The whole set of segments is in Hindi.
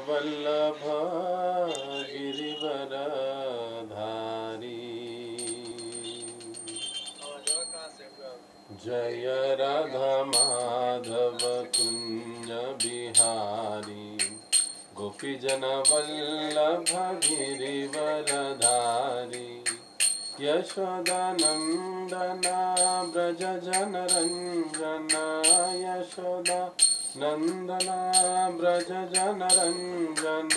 वल्लभ गिरिवरधारी जय राधा माधव कुंज बिहारी गोपीजन वल्लभ गिरिवरधारी यशोदानंदना ब्रज जन रंजना यशोदा नंदना ब्रज जन रंजन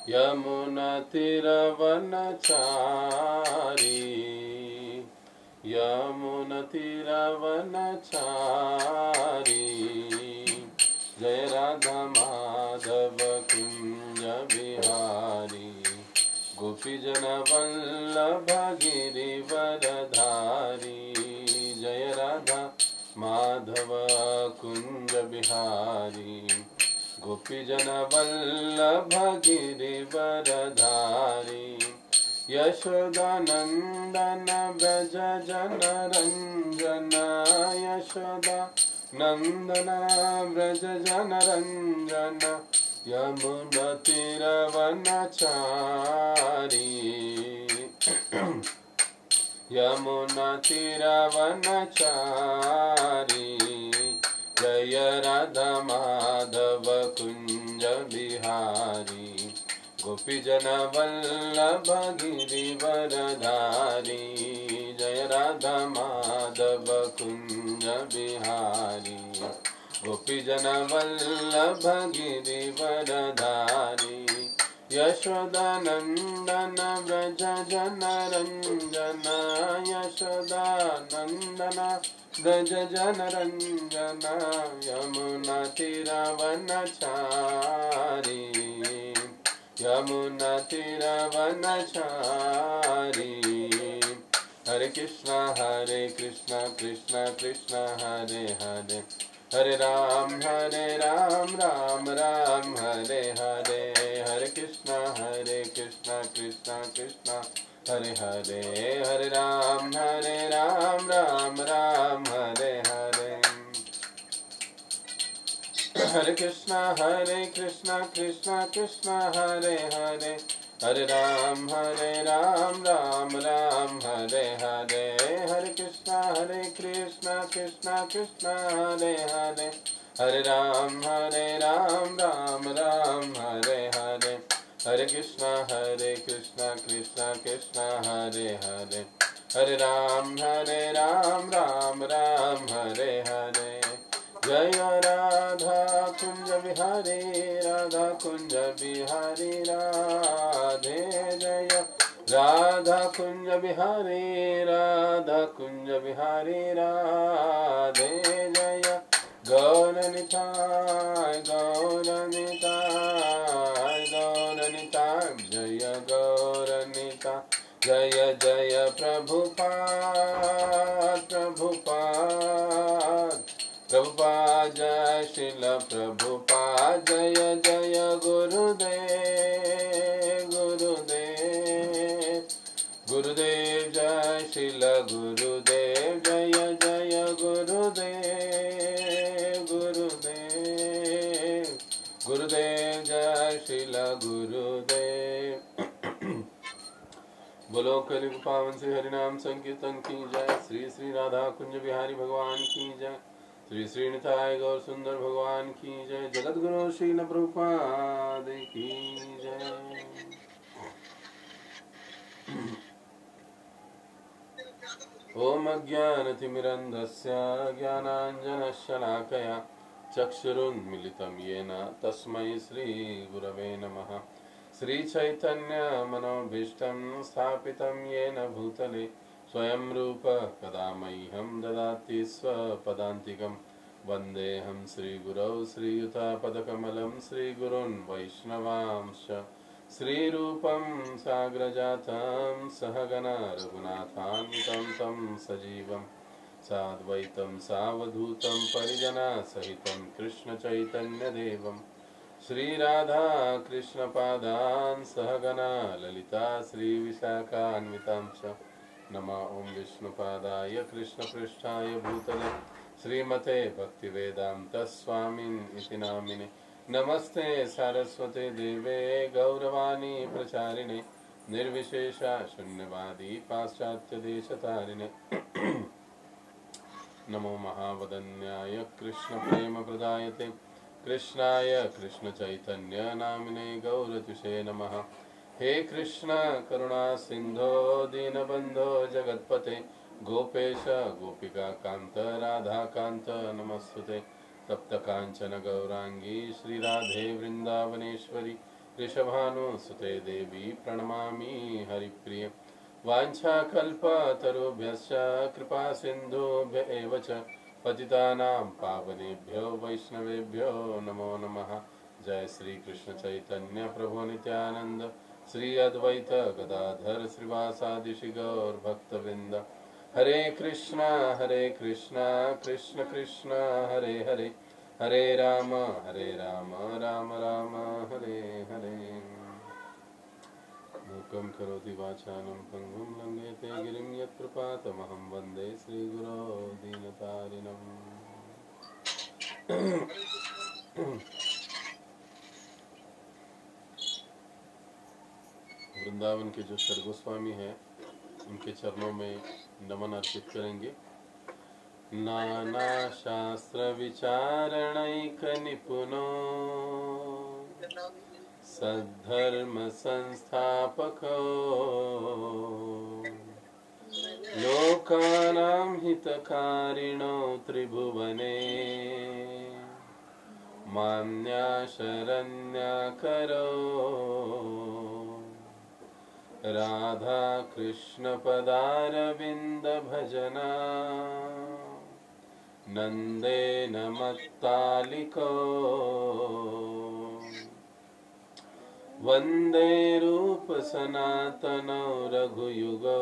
यमुना तीरवनचारी यमुना तीरवनचारी जय राधा माधव कुंज बिहारी गोपीजन वल्लभ गिरिवरधारी जय राधा माधव कुंज बिहारी गोपीजन वल्लभ गिरिवरधारी यशोदानंदन ब्रज जन रंजन यशोदा नंदन ब्रज जन रंजन यमुना तीरवनचारी यमुना तीरवनचारी जय राधा माधव कुंज बिहारी गोपीजन वल्लभ गिरिवरधारी जय राधा माधव कुंज बिहारी गोपीजन वल्लभ गिरिवरधारी यशोदानंदन ब्रज जन रंजन यशोदानंदन ब्रज जन रंजन यमुना तीरवनचारी यमुना तीरवनचारी हरे कृष्णा कृष्ण कृष्ण हरे हरे हरे राम राम राम हरे हरे हरे कृष्णा कृष्ण कृष्ण हरे हरे हरे राम राम राम हरे हरे हरे कृष्णा कृष्ण कृष्ण हरे हरे हरे राम राम राम हरे हरे हरे कृष्णा कृष्ण कृष्ण हरे हरे हरे राम राम राम हरे हरे हरे कृष्णा कृष्ण कृष्ण हरे हरे हरे राम राम हरे हरे जय राधा कुंज बिहारी राधा कुंज बिहारी राधे जय राधा कुंज बिहारी राधा कुंज बिहारी राधे जय गौरनिताय गौरनिताय गौरनिताय जय गौरनिताय जय जय प्रभुपाद प्रभुपाद प्रभुपाद जय श्रील प्रभुपाद जय जय गुरुदेव गुरुदेव गुरुदेव जय श्रील गुरुदेव जय जय गुरुदेव गुरुदेव गुरुदेव जय श्रील गुरुदेव बोलो कलियुग पावन से हरिनाम संकीर्तन की जय श्री श्री राधा कुंज बिहारी भगवान की जय श्री श्री निताय गौर सुंदर भगवान की जय जगत गुरु श्री न प्रभुपाद की जय। ओम अज्ञानतिमिरन्धस्य ज्ञानाञ्जनशलाकया चक्षुरुन्मिलितं येन तस्मै श्री गुरवे नमः। श्री चैतन्य मनोभीष्टं स्थापितं येन भूतले स्वयं रूप कदा मह्यं ददाति स्वपदान्तिकं वन्देऽहं श्रीगुरौ श्रीयुतापदकमलं श्रीगुरून् वैष्णवांश्च श्रीरूपं साग्रजातं सहगना रघुनाथान्वितं तं सजीवं साद्वैतं सावधूतं परिजनसहितं कृष्णचैतन्यदेवं श्रीराधा कृष्णपादान् सहगना ललिता श्रीविशाखान्वितांश्च नमः ओं विष्णुपादाय कृष्णपृष्ठाय भूतले श्रीमते भक्तिवेदान्त स्वामिन् इति नामिने नमस्ते सारस्वते देवे गौरवाणी प्रचारिणे निर्विशेषा शून्यवादी पाश्चात्य देशतारिणे नमो महावदन्याय कृष्ण प्रेम प्रदायते कृष्णाय कृष्ण चैतन्य नामिने गौरतिषे नमः। हे कृष्ण करुणा सिंधो दीनबंधो जगत्पते गोपेश गोपिका कांत राधा कांत नमस्तुते। तप्त कांचन गौरांगी श्री राधे वृंदावनेश्वरी ऋषभानुसुते देवी प्रणमामि हरिप्रिय। वाञ्छाकल्पतरुभ्यश्च कृपा सिन्धुभ्य एव च पतितानां पावनेभ्यो वैष्णवेभ्यो नमो नमः। जय श्री कृष्ण चैतन्य प्रभु नित्यानंद श्री अद्वैत गदाधर श्रीवासादि श्री गौर भक्तवृंद। हरे कृष्णा कृष्ण कृष्ण हरे हरे हरे राम राम राम हरे हरे। मूकं करोति वाचालं पङ्गुं लङ्घयते गिरिं यत्प्रपातमहं वन्दे श्रीगुरो दीनतारिणम्। वृंदावन के जो सर्गोस्वामी हैं उनके चरणों में नमन अर्पित करेंगे। नाना शास्त्र विचारणैक निपुनो सद्धर्म संस्थापको लोकानां हितकारिणो त्रिभुवने मान्या शरण्याकरो राधा कृष्ण पदारविंद भजना नंदेन मत्तालिको वंदे रूप सनातनो रघुयुगो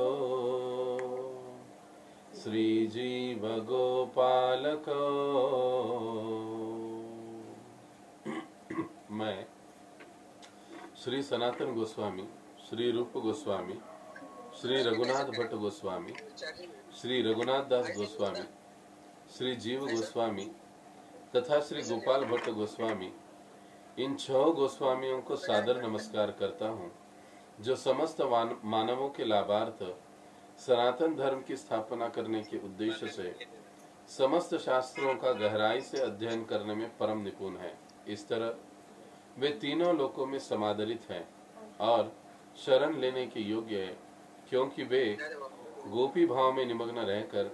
श्रीजीव गोपालको। मैं श्री सनातन गोस्वामी, श्री रूप गोस्वामी, श्री रघुनाथ भट्ट गोस्वामी, श्री रघुनाथ दास गोस्वामी, श्री जीव गोस्वामी तथा श्री गोपाल भट्ट गोस्वामी, इन 6 गोस्वामियों को सादर नमस्कार करता हूँ, जो समस्त मानवों के लाभार्थ सनातन धर्म की स्थापना करने के उद्देश्य से समस्त शास्त्रों का गहराई से अध्ययन करने में परम निपुण है। इस तरह वे तीनों लोकों में समादरित हैं और शरण लेने के योग्य है, क्योंकि वे गोपी भाव में निमग्न रहकर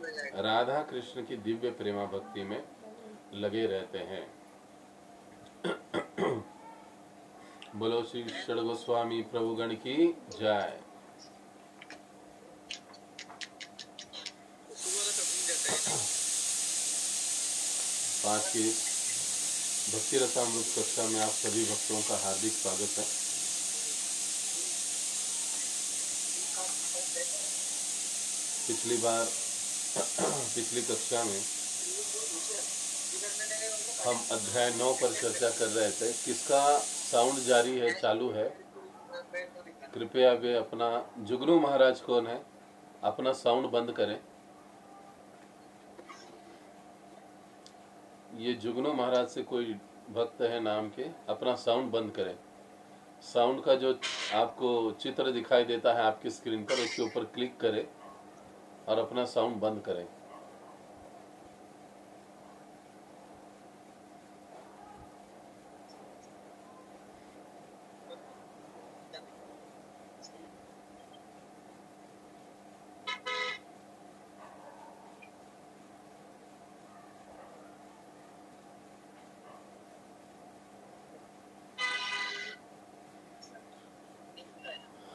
राधा कृष्ण की दिव्य प्रेमा भक्ति में लगे रहते हैं। बोलो श्री षड गोस्वामी प्रभुगण की जय। आज की भक्ति रसामृत कक्षा में आप सभी भक्तों का हार्दिक स्वागत है। पिछली कक्षा में हम अध्याय 9 पर चर्चा कर रहे थे। किसका साउंड जारी है, चालू है? कृपया वे अपना, जुगनू महाराज कौन है, अपना साउंड बंद करें। ये जुगनू महाराज से कोई भक्त है नाम के, अपना साउंड बंद करें। साउंड का जो आपको चित्र दिखाई देता है आपकी स्क्रीन पर, उसके ऊपर क्लिक करें और अपना साउंड बंद करें।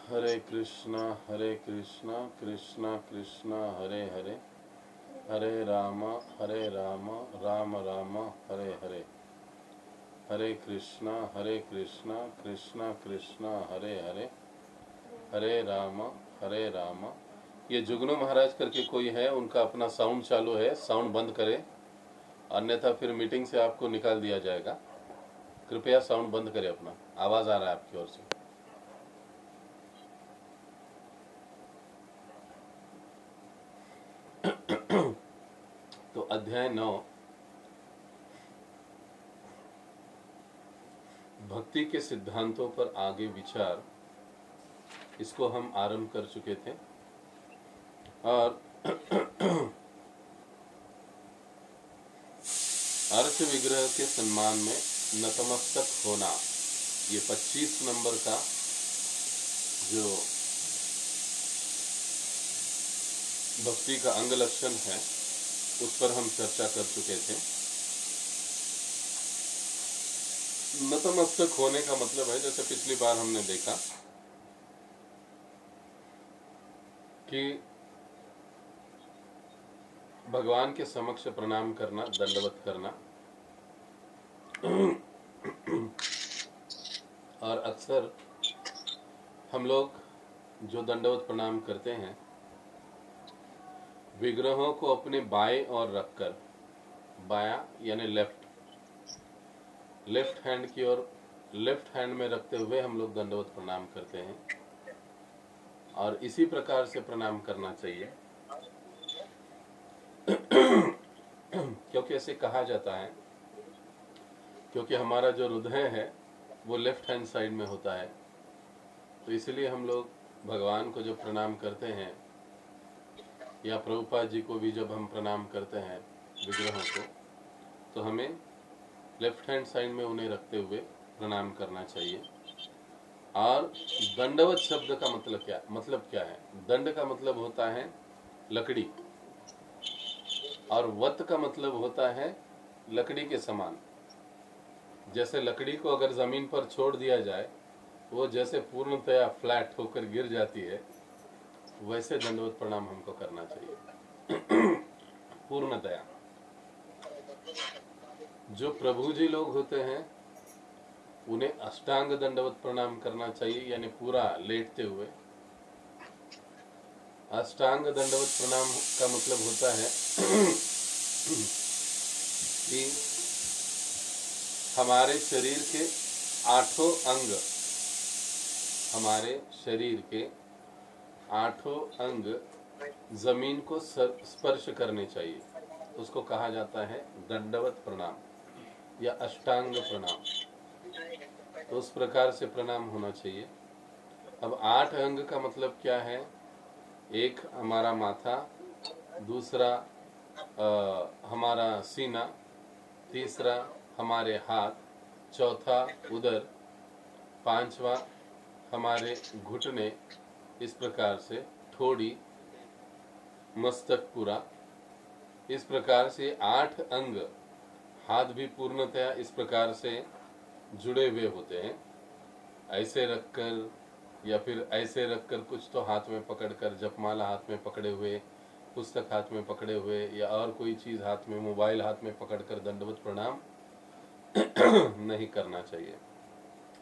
हरे कृष्णा कृष्णा कृष्णा हरे हरे, हरे राम राम राम हरे हरे, हरे कृष्णा कृष्णा कृष्णा हरे हरे, हरे राम। ये जुगनू महाराज करके कोई है, उनका अपना साउंड चालू है, साउंड बंद करें, अन्यथा फिर मीटिंग से आपको निकाल दिया जाएगा। कृपया साउंड बंद करें अपना, आवाज आ रहा है आपकी ओर से। तो अध्याय 9 भक्ति के सिद्धांतों पर आगे विचार, इसको हम आरंभ कर चुके थे और अर्थ विग्रह के सम्मान में नतमस्तक होना, ये 25 नंबर का जो भक्ति का अंग लक्षण है उस पर हम चर्चा कर चुके थे। नतमस्तक होने का मतलब है, जैसे पिछली बार हमने देखा कि भगवान के समक्ष प्रणाम करना, दंडवत करना। और अक्सर हम लोग जो दंडवत प्रणाम करते हैं, विग्रहों को अपने बाएं ओर रखकर, बायां यानी लेफ्ट हैंड की ओर, लेफ्ट हैंड में रखते हुए हम लोग दंडवत प्रणाम करते हैं और इसी प्रकार से प्रणाम करना चाहिए। क्योंकि ऐसे कहा जाता है, क्योंकि हमारा जो हृदय है वो लेफ्ट हैंड साइड में होता है, तो इसलिए हम लोग भगवान को जब प्रणाम करते हैं या प्रभुपाद जी को भी जब हम प्रणाम करते हैं विग्रहों को, तो हमें लेफ्ट हैंड साइड में उन्हें रखते हुए प्रणाम करना चाहिए। और दंडवत शब्द का मतलब क्या है? दंड का मतलब होता है लकड़ी और वत का मतलब होता है लकड़ी के समान। जैसे लकड़ी को अगर जमीन पर छोड़ दिया जाए, वो जैसे पूर्णतया फ्लैट होकर गिर जाती है, वैसे दंडवत प्रणाम हमको करना चाहिए। पूर्णतया जो प्रभु जी लोग होते हैं उन्हें अष्टांग दंडवत प्रणाम करना चाहिए, यानी पूरा लेटते हुए। अष्टांग दंडवत प्रणाम का मतलब होता है कि हमारे शरीर के 8 अंग, हमारे शरीर के 8 अंग जमीन को स्पर्श करने चाहिए। उसको कहा जाता है दंडवत प्रणाम या अष्टांग प्रणाम। तो उस प्रकार से प्रणाम होना चाहिए। अब 8 अंग का मतलब क्या है? एक हमारा माथा, दूसरा हमारा सीना, तीसरा हमारे हाथ, चौथा उदर, पांचवा हमारे घुटने, इस प्रकार से ठोड़ी, मस्तक पूरा, इस प्रकार से 8 अंग। हाथ भी पूर्णतया इस प्रकार से जुड़े हुए होते हैं, ऐसे रखकर या फिर ऐसे रखकर, कुछ तो हाथ में पकड़कर, जपमाला हाथ में पकड़े हुए, पुस्तक हाथ में पकड़े हुए, या और कोई चीज हाथ में, मोबाइल हाथ में पकड़कर दंडवत प्रणाम नहीं करना चाहिए।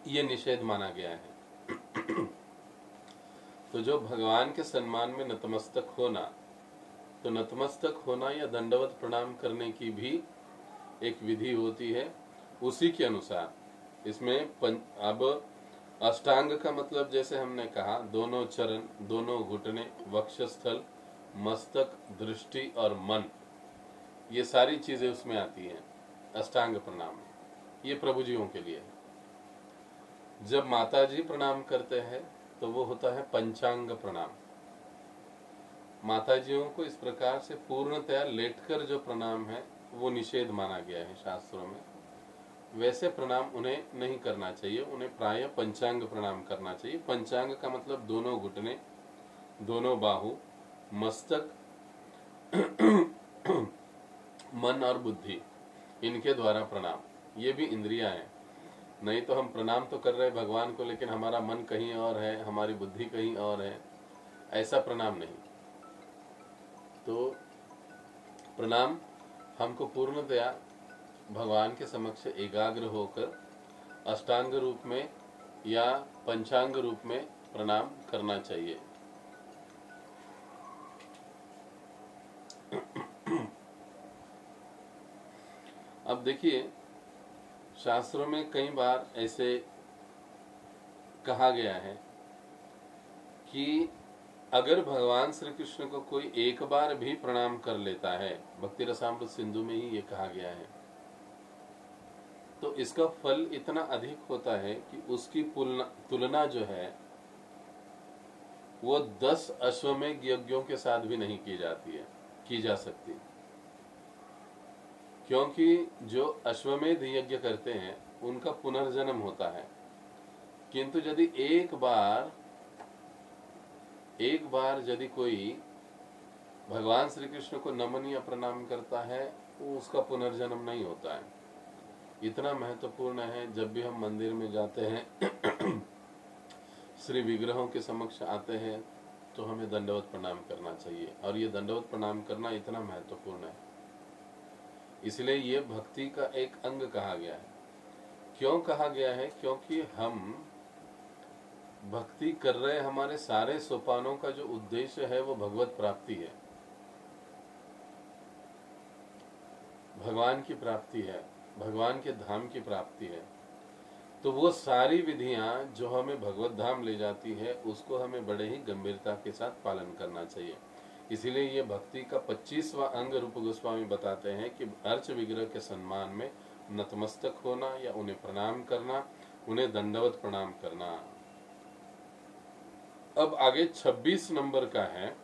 ये निषेध माना गया है। तो जो भगवान के सम्मान में नतमस्तक होना, तो नतमस्तक होना या दंडवत प्रणाम करने की भी एक विधि होती है। उसी के अनुसार इसमें अब अष्टांग का मतलब, जैसे हमने कहा, दोनों चरण, दोनों घुटने, वक्षस्थल, मस्तक, दृष्टि और मन, ये सारी चीजें उसमें आती हैं अष्टांग प्रणाम। ये प्रभु जीओं के लिए है। जब माता जी प्रणाम करते हैं तो वो होता है पंचांग प्रणाम। माता जियों को इस प्रकार से पूर्णतया लेटकर जो प्रणाम है वो निषेध माना गया है शास्त्रों में। वैसे प्रणाम उन्हें नहीं करना चाहिए, उन्हें प्रायः पंचांग प्रणाम करना चाहिए। पंचांग का मतलब दोनों घुटने, दोनों बाहु, मस्तक, मन और बुद्धि, इनके द्वारा प्रणाम। ये भी इंद्रियां हैं। नहीं तो हम प्रणाम तो कर रहे हैं भगवान को, लेकिन हमारा मन कहीं और है, हमारी बुद्धि कहीं और है, ऐसा प्रणाम नहीं। तो प्रणाम हमको पूर्णतया भगवान के समक्ष एकाग्र होकर अष्टांग रूप में या पंचांग रूप में प्रणाम करना चाहिए। अब देखिए, शास्त्रों में कई बार ऐसे कहा गया है कि अगर भगवान श्री कृष्ण को कोई एक बार भी प्रणाम कर लेता है, भक्ति रसामृत सिंधु में ही ये कहा गया है तो इसका फल इतना अधिक होता है कि उसकी तुलना जो है वो 10 अश्वमेध यज्ञों के साथ भी नहीं की जा सकती। क्योंकि जो अश्वमेध यज्ञ करते हैं उनका पुनर्जन्म होता है, किंतु यदि एक बार यदि कोई भगवान श्री कृष्ण को नमन या प्रणाम करता है वो उसका पुनर्जन्म नहीं होता है। इतना महत्वपूर्ण है। जब भी हम मंदिर में जाते हैं श्री विग्रहों के समक्ष आते हैं तो हमें दंडवत प्रणाम करना चाहिए, और ये दंडवत प्रणाम करना इतना महत्वपूर्ण है, इसलिए ये भक्ति का एक अंग कहा गया है। क्यों कहा गया है? क्योंकि हम भक्ति कर रहे, हमारे सारे सोपानों का जो उद्देश्य है वो भगवत प्राप्ति है, भगवान की प्राप्ति है, भगवान के धाम की प्राप्ति है। तो वो सारी विधियां जो हमें भगवत धाम ले जाती है उसको हमें बड़े ही गंभीरता के साथ पालन करना चाहिए। इसीलिए ये भक्ति का 25वां अंग रूप गोस्वामी बताते हैं कि अर्च विग्रह के सम्मान में नतमस्तक होना या उन्हें प्रणाम करना, उन्हें दंडवत प्रणाम करना। अब आगे 26 नंबर का है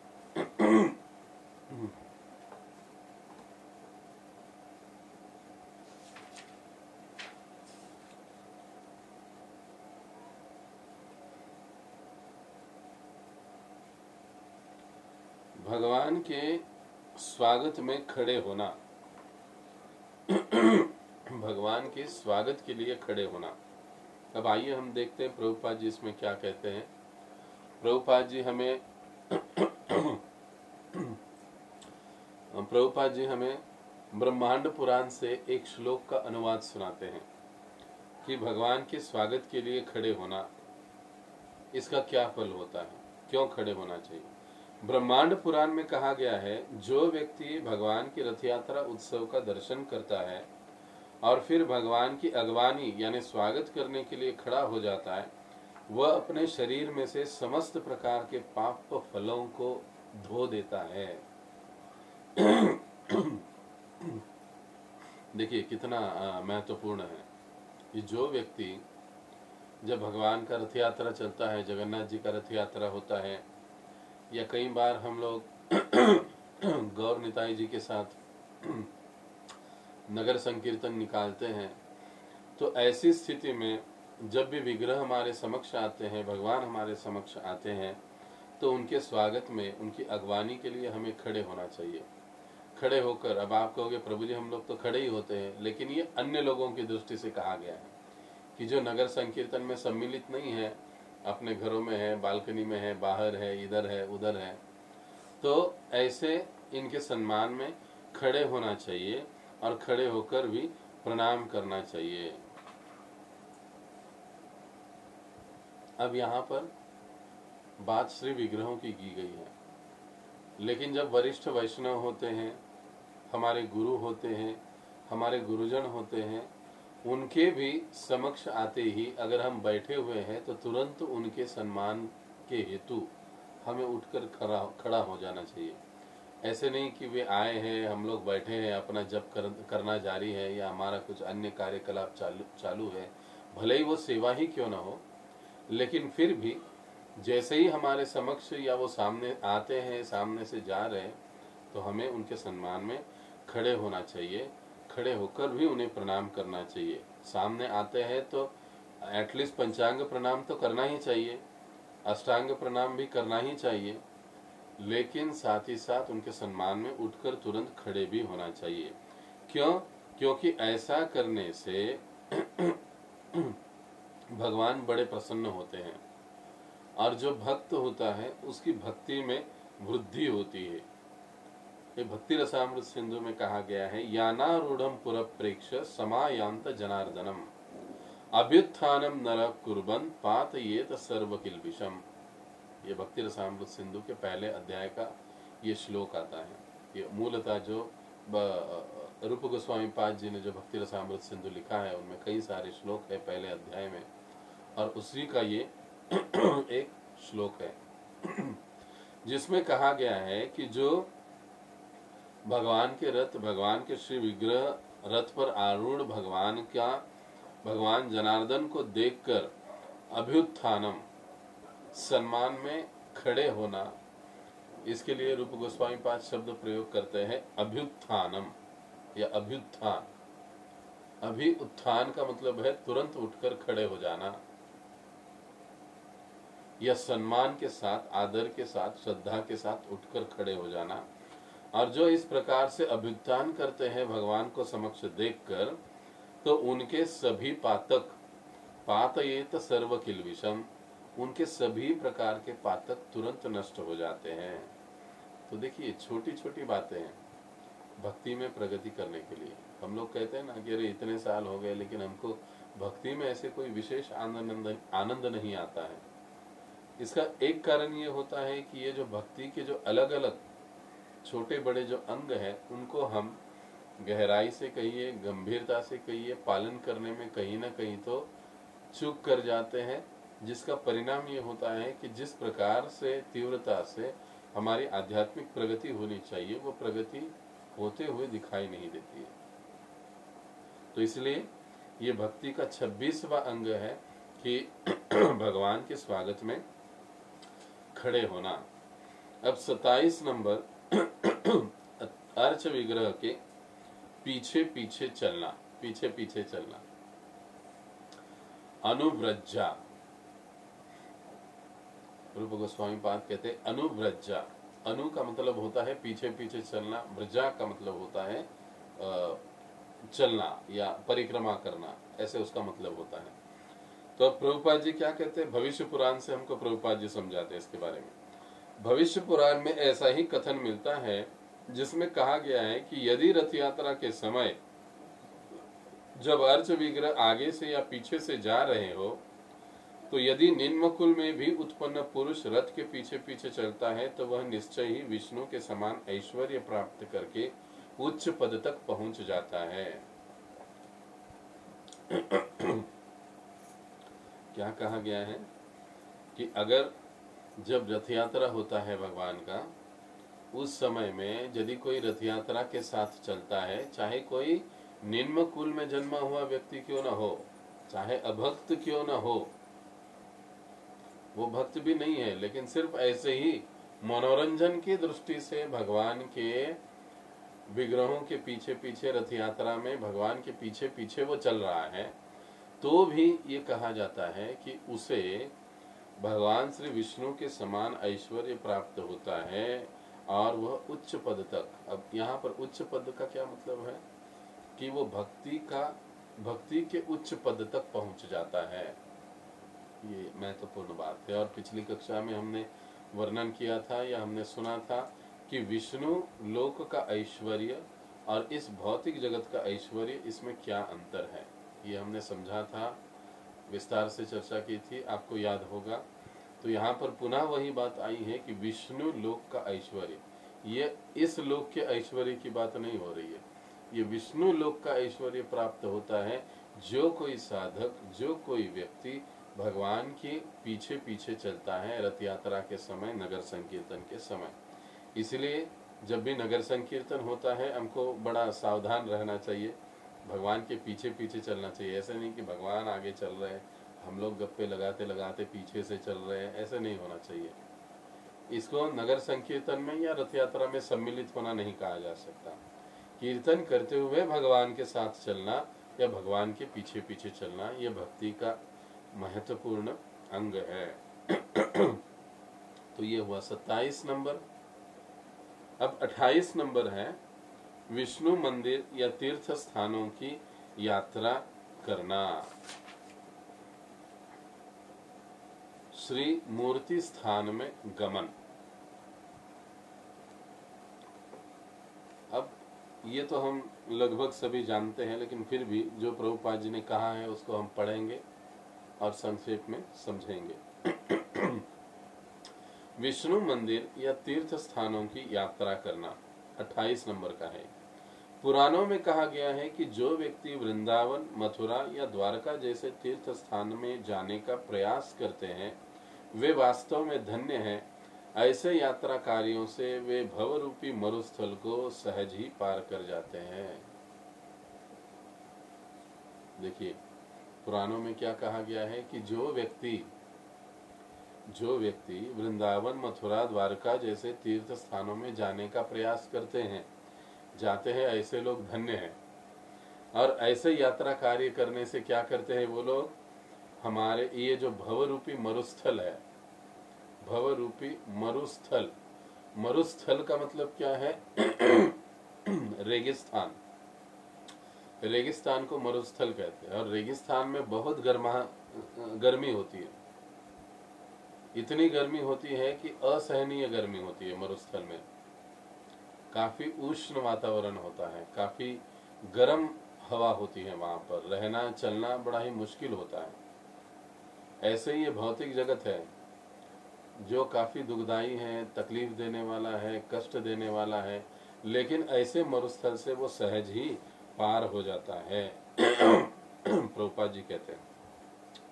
भगवान के स्वागत में खड़े होना। भगवान के स्वागत के लिए खड़े होना। अब आइए हम देखते हैं प्रभुपाद जी इसमें क्या कहते हैं। प्रभुपाद जी हमें ब्रह्मांड पुराण से एक श्लोक का अनुवाद सुनाते हैं कि भगवान के स्वागत के लिए खड़े होना, इसका क्या फल होता है, क्यों खड़े होना चाहिए। ब्रह्मांड पुराण में कहा गया है, जो व्यक्ति भगवान की रथ यात्रा उत्सव का दर्शन करता है और फिर भगवान की अगवानी यानी स्वागत करने के लिए खड़ा हो जाता है, वह अपने शरीर में से समस्त प्रकार के पाप फलों को धो देता है। देखिए कितना महत्वपूर्ण है कि जो व्यक्ति जब भगवान का रथ यात्रा चलता है, जगन्नाथ जी का रथ यात्रा होता है, या कई बार हम लोग गौर निताई जी के साथ नगर संकीर्तन निकालते हैं, तो ऐसी स्थिति में जब भी विग्रह हमारे समक्ष आते हैं, भगवान हमारे समक्ष आते हैं, तो उनके स्वागत में, उनकी अगवानी के लिए हमें खड़े होना चाहिए। खड़े होकर, अब आप कहोगे प्रभु जी हम लोग तो खड़े ही होते हैं, लेकिन ये अन्य लोगों की दृष्टि से कहा गया है कि जो नगर संकीर्तन में सम्मिलित नहीं है, अपने घरों में है, बालकनी में है, बाहर है, इधर है, उधर है, तो ऐसे इनके सम्मान में खड़े होना चाहिए और खड़े होकर भी प्रणाम करना चाहिए। अब यहाँ पर बात श्री विग्रहों की गई है, लेकिन जब वरिष्ठ वैष्णव होते हैं, हमारे गुरु होते हैं, हमारे गुरुजन होते हैं, उनके भी समक्ष आते ही अगर हम बैठे हुए हैं तो तुरंत उनके सम्मान के हेतु हमें उठकर खड़ा हो जाना चाहिए। ऐसे नहीं कि वे आए हैं, हम लोग बैठे हैं, अपना जप करना जारी है या हमारा कुछ अन्य कार्यकलाप चालू है, भले ही वो सेवा ही क्यों ना हो, लेकिन फिर भी जैसे ही हमारे समक्ष या वो सामने आते हैं, सामने से जा रहे हैं, तो हमें उनके सम्मान में खड़े होना चाहिए। खड़े होकर भी उन्हें प्रणाम करना चाहिए। सामने आते हैं तो एटलीस्ट पंचांग प्रणाम तो करना ही चाहिए, अष्टांग प्रणाम भी करना ही चाहिए, लेकिन साथ ही साथ उनके सम्मान में उठकर तुरंत खड़े भी होना चाहिए। क्यों? क्योंकि ऐसा करने से भगवान बड़े प्रसन्न होते हैं और जो भक्त होता है उसकी भक्ति में वृद्धि होती है। ये भक्ति रसामृत सिंधु में कहा गया है, यानारूढ़म पुरप्रेक्ष समायांत जनार्दनम अभ्युत्थानम नरः कुर्बन पातयेत सर्वकिल्बिषम। ये भक्ति रसामृत सिंधु के पहले अध्याय का ये श्लोक आता है। ये मूलतः जो रूप गोस्वामी पाद जी ने जो भक्ति रसामृत सिंधु लिखा है उनमें कई सारे श्लोक है पहले अध्याय में, और उसी का ये एक श्लोक है जिसमें कहा गया है कि जो भगवान के रथ, भगवान के श्री विग्रह रथ पर आरूढ़ भगवान का भगवान जनार्दन को देखकर अभ्युत्थानम, सम्मान में खड़े होना, इसके लिए रूप गोस्वामी पाद शब्द प्रयोग करते हैं अभ्युत्थानम या अभ्युत्थान। अभी उत्थान का मतलब है तुरंत उठकर खड़े हो जाना, या सम्मान के साथ, आदर के साथ, श्रद्धा के साथ उठकर खड़े हो जाना। और जो इस प्रकार से अभ्युत्थान करते हैं भगवान को समक्ष देखकर, तो उनके सभी पातक, पातयेत सर्व किल्बिषम, उनके सभी प्रकार के पातक तुरंत नष्ट हो जाते हैं। तो देखिए, छोटी छोटी बातें हैं भक्ति में प्रगति करने के लिए। हम लोग कहते हैं ना कि अरे इतने साल हो गए लेकिन हमको भक्ति में ऐसे कोई विशेष आनंद नहीं आता है। इसका एक कारण ये होता है कि ये जो भक्ति के जो अलग अलग छोटे बड़े जो अंग हैं, उनको हम गहराई से कहिए, गंभीरता से कहिए, पालन करने में कहीं ना कहीं तो चूक कर जाते हैं, जिसका परिणाम ये होता है कि जिस प्रकार से तीव्रता से हमारी आध्यात्मिक प्रगति होनी चाहिए, वो प्रगति होते हुए दिखाई नहीं देती है। तो इसलिए ये भक्ति का 26वां अंग है कि भगवान के स्वागत में खड़े होना। अब 27 नंबर अर्च विग्रह के पीछे पीछे चलना, पीछे पीछे चलना, अनुव्रज्जा। रूप गोस्वामी पाद कहते हैं अनुव्रज्जा। अनु का मतलब होता है पीछे पीछे चलना, व्रजा का मतलब होता है चलना या परिक्रमा करना, ऐसे उसका मतलब होता है। तो अब प्रभुपाद जी क्या कहते हैं, भविष्य पुराण से हमको प्रभुपाद जी समझाते हैं इसके बारे में। भविष्य पुराण में ऐसा ही कथन मिलता है जिसमें कहा गया है कि यदि रथ यात्रा के समय जब अर्च विग्रह आगे से या पीछे से जा रहे हो, तो यदि निम्नकुल में भी उत्पन्न पुरुष रथ के पीछे पीछे चलता है, तो वह निश्चय ही विष्णु के समान ऐश्वर्य प्राप्त करके उच्च पद तक पहुंच जाता है। क्या कहा गया है कि अगर जब रथ यात्रा होता है भगवान का, उस समय में यदि कोई रथ यात्रा के साथ चलता है, चाहे कोई निम्न कुल में जन्मा हुआ व्यक्ति क्यों न हो, चाहे अभक्त क्यों न हो, वो भक्त भी नहीं है, लेकिन सिर्फ ऐसे ही मनोरंजन की दृष्टि से भगवान के विग्रहों के पीछे पीछे रथ यात्रा में भगवान के पीछे पीछे वो चल रहा है, तो भी ये कहा जाता है कि उसे भगवान श्री विष्णु के समान ऐश्वर्य प्राप्त होता है और वह उच्च पद तक। अब यहाँ पर उच्च पद का क्या मतलब है कि वो भक्ति के उच्च पद तक पहुंच जाता है। ये महत्वपूर्ण बात है। और पिछली कक्षा में हमने वर्णन किया था या हमने सुना था कि विष्णु लोक का ऐश्वर्य और इस भौतिक जगत का ऐश्वर्य, इसमें क्या अंतर है, ये हमने समझा था, विस्तार से चर्चा की थी, आपको याद होगा। तो यहाँ पर पुनः वही बात आई है कि विष्णु लोक का ऐश्वर्य, ये इस लोक के ऐश्वर्य की बात नहीं हो रही है, ये विष्णु लोक का ऐश्वर्य प्राप्त होता है जो कोई साधक, जो कोई व्यक्ति भगवान के पीछे पीछे चलता है रथ यात्रा के समय, नगर संकीर्तन के समय। इसलिए जब भी नगर संकीर्तन होता है हमको बड़ा सावधान रहना चाहिए, भगवान के पीछे पीछे चलना चाहिए। ऐसे नहीं कि भगवान आगे चल रहे हैं, हम लोग गप्पे लगाते लगाते पीछे से चल रहे हैं, ऐसे नहीं होना चाहिए। इसको नगर संकीर्तन में या रथ यात्रा में सम्मिलित होना नहीं कहा जा सकता। कीर्तन करते हुए भगवान के साथ चलना या भगवान के पीछे पीछे चलना, यह भक्ति का महत्वपूर्ण अंग है। तो ये हुआ 27 नंबर। अब 28 नंबर है विष्णु मंदिर या तीर्थ स्थानों की यात्रा करना। श्री मूर्ति स्थान में गमन। अब ये तो हम लगभग सभी जानते हैं, लेकिन फिर भी जो प्रभुपाद जी ने कहा है उसको हम पढ़ेंगे और संक्षेप में समझेंगे। विष्णु मंदिर या तीर्थ स्थानों की यात्रा करना 28 नंबर का है। पुराणों में कहा गया है कि जो व्यक्ति वृंदावन, मथुरा या द्वारका जैसे तीर्थ स्थान में जाने का प्रयास करते हैं वे वास्तव में धन्य हैं। ऐसे यात्रा कार्यों से वे भवरूपी मरुस्थल को सहज ही पार कर जाते हैं। देखिए, पुराणों में क्या कहा गया है कि जो व्यक्ति वृंदावन, मथुरा, द्वारका जैसे तीर्थ स्थानों में जाने का प्रयास जाते हैं, ऐसे लोग धन्य हैं। और ऐसे यात्रा कार्य करने से क्या करते हैं वो लोग, हमारे ये जो भवरूपी मरुस्थल है, भवरूपी मरुस्थल, मरुस्थल का मतलब क्या है? रेगिस्तान, रेगिस्तान को मरुस्थल कहते हैं। और रेगिस्तान में बहुत गर्मी होती है, इतनी गर्मी होती है कि असहनीय गर्मी होती है। मरुस्थल में काफी उष्ण वातावरण होता है, काफी गर्म हवा होती है, वहां पर रहना चलना बड़ा ही मुश्किल होता है। ऐसे ही ये भौतिक जगत है जो काफी दुखदाई है, तकलीफ देने वाला है, कष्ट देने वाला है, लेकिन ऐसे मरुस्थल से वो सहज ही पार हो जाता है। प्रभुपाद जी कहते हैं,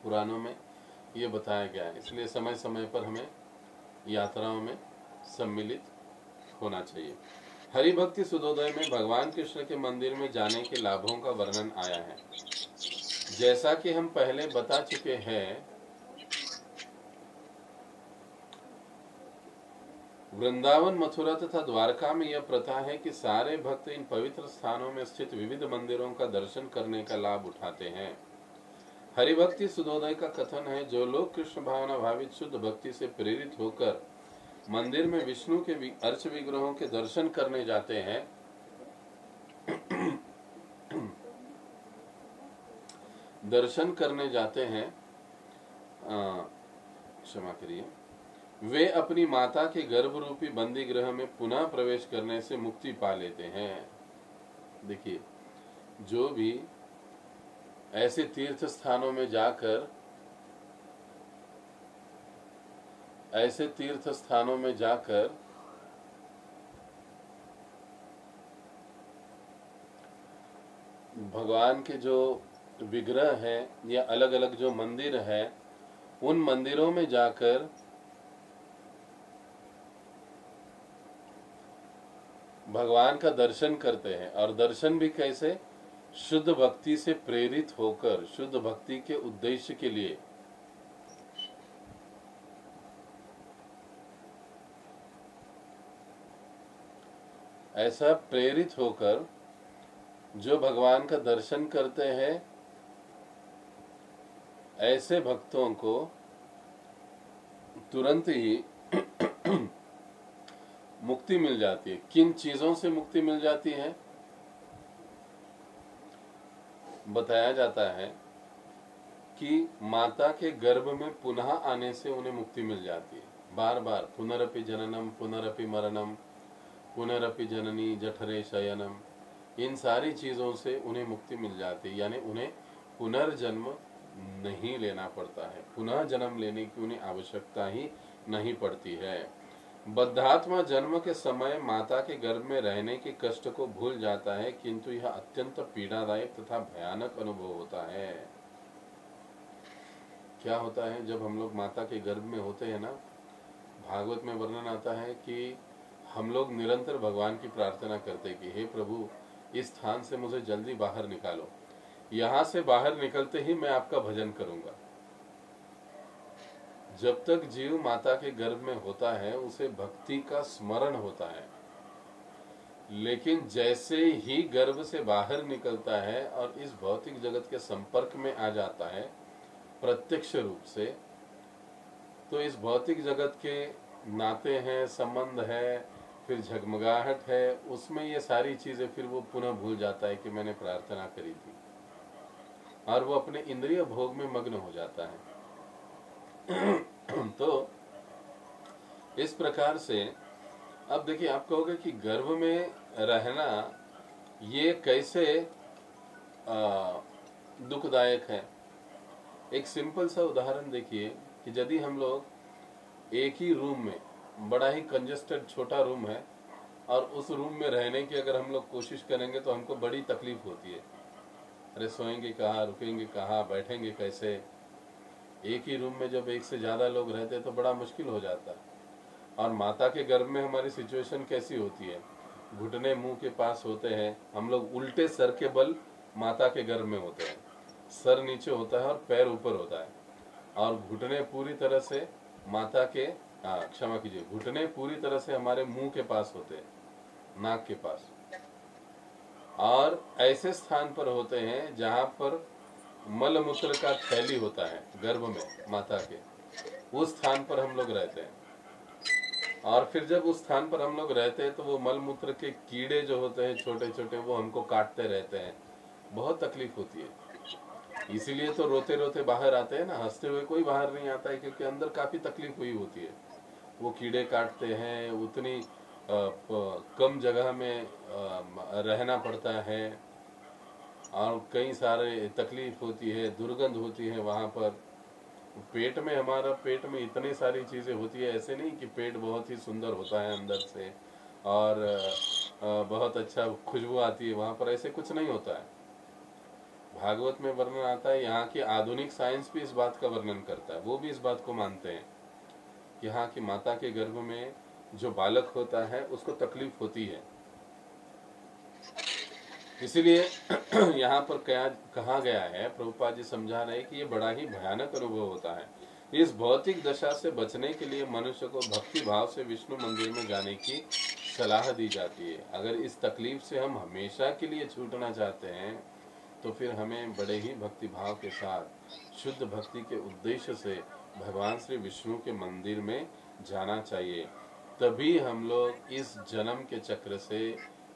पुराणों में ये बताया गया है। इसलिए समय समय पर हमें यात्राओं में सम्मिलित होना चाहिए। हरि भक्ति सुधोदय में भगवान कृष्ण के मंदिर में जाने के लाभों का वर्णन आया है। जैसा कि हम पहले बता चुके हैं, वृंदावन, मथुरा तथा द्वारका में यह प्रथा है कि सारे भक्त इन पवित्र स्थानों में स्थित विविध मंदिरों का दर्शन करने का लाभ उठाते हैं। हरिभक्ति सुधोदय का कथन है, जो लोग कृष्ण भावना भावित शुद्ध भक्ति से प्रेरित होकर मंदिर में विष्णु के अर्च विग्रहों के दर्शन करने जाते हैं, क्षमा करिए, वे अपनी माता के गर्भ रूपी बंदी गृह में पुनः प्रवेश करने से मुक्ति पा लेते हैं। देखिए, जो भी ऐसे तीर्थ स्थानों में जाकर भगवान के जो विग्रह है या अलग अलग जो मंदिर है, उन मंदिरों में जाकर भगवान का दर्शन करते हैं। और दर्शन भी कैसे? शुद्ध भक्ति से प्रेरित होकर, शुद्ध भक्ति के उद्देश्य के लिए। ऐसा प्रेरित होकर जो भगवान का दर्शन करते हैं, ऐसे भक्तों को तुरंत ही मुक्ति मिल जाती है। किन चीजों से मुक्ति मिल जाती है? बताया जाता है कि माता के गर्भ में पुनः आने से उन्हें मुक्ति मिल जाती है। बार बार पुनरपि जननम पुनरपि मरणम पुनरपि जननी जठरे शयनम, इन सारी चीजों से उन्हें मुक्ति मिल जाती है। यानी उन्हें पुनर्जन्म नहीं लेना पड़ता है, पुनः जन्म लेने की उन्हें आवश्यकता ही नहीं पड़ती है। बद्धात्मा जन्म के समय माता के गर्भ में रहने के कष्ट को भूल जाता है, किंतु यह अत्यंत पीड़ादायक तथा भयानक अनुभव होता है। क्या होता है जब हम लोग माता के गर्भ में होते हैं ना, भागवत में वर्णन आता है कि हम लोग निरंतर भगवान की प्रार्थना करते कि हे प्रभु, इस स्थान से मुझे जल्दी बाहर निकालो, यहाँ से बाहर निकलते ही मैं आपका भजन करूंगा। जब तक जीव माता के गर्भ में होता है उसे भक्ति का स्मरण होता है, लेकिन जैसे ही गर्भ से बाहर निकलता है और इस भौतिक जगत के संपर्क में आ जाता है प्रत्यक्ष रूप से, तो इस भौतिक जगत के नाते हैं, संबंध है, फिर झगमगाहट है, उसमें ये सारी चीजें फिर वो पुनः भूल जाता है कि मैंने प्रार्थना करी थी, और वो अपने इंद्रिय भोग में मग्न हो जाता है। तो इस प्रकार से अब देखिए, आप कहोगे कि गर्भ में रहना ये कैसे दुखदायक है। एक सिंपल सा उदाहरण देखिए कि यदि हम लोग एक ही रूम में, बड़ा ही कंजेस्टेड छोटा रूम है, और उस रूम में रहने की अगर हम लोग कोशिश करेंगे तो हमको बड़ी तकलीफ होती है। अरे सोएंगे कहाँ, रुकेंगे कहाँ, बैठेंगे कैसे। एक ही रूम में जब एक से ज्यादा लोग रहते तो बड़ा मुश्किल हो जाता है। और माता के गर्भ में हमारी सिचुएशन कैसी होती है, घुटने मुंह के पास होते हैं, हम लोग उल्टे सर के बल माता के गर्भ में होते हैं। सर नीचे होता है और पैर ऊपर होता है, और घुटने पूरी तरह से माता के, क्षमा कीजिए, घुटने पूरी तरह से हमारे मुंह के पास होते हैं, नाक के पास, और ऐसे स्थान पर होते हैं जहां पर मल मूत्र का थैली होता है गर्भ में माता के, उस स्थान पर हम लोग रहते हैं। और फिर जब उस स्थान पर हम लोग रहते हैं तो वो मल मूत्र के कीड़े जो होते हैं छोटे छोटे, वो हमको काटते रहते हैं, बहुत तकलीफ होती है। इसीलिए तो रोते रोते बाहर आते हैं ना, हंसते हुए कोई बाहर नहीं आता है, क्योंकि अंदर काफी तकलीफ हुई होती है। वो कीड़े काटते हैं, उतनी कम जगह में रहना पड़ता है, और कई सारे तकलीफ होती है, दुर्गंध होती है वहाँ पर। पेट में, हमारा पेट में इतनी सारी चीज़ें होती है, ऐसे नहीं कि पेट बहुत ही सुंदर होता है अंदर से और बहुत अच्छा खुशबू आती है, वहाँ पर ऐसे कुछ नहीं होता है। भागवत में वर्णन आता है, यहाँ की आधुनिक साइंस भी इस बात का वर्णन करता है, वो भी इस बात को मानते हैं कि यहाँ की माता के गर्भ में जो बालक होता है उसको तकलीफ होती है। इसीलिए यहाँ पर कहा गया है, प्रभुपाद जी समझा रहे हैं कि ये बड़ा ही भयानक अनुभव होता है। इस भौतिक दशा से बचने के लिए मनुष्य को भक्ति भाव से विष्णु मंदिर में जाने की सलाह दी जाती है। अगर इस तकलीफ से हम हमेशा के लिए छूटना चाहते हैं तो फिर हमें बड़े ही भक्ति भाव के साथ शुद्ध भक्ति के उद्देश्य से भगवान श्री विष्णु के मंदिर में जाना चाहिए, तभी हम लोग इस जन्म के चक्र से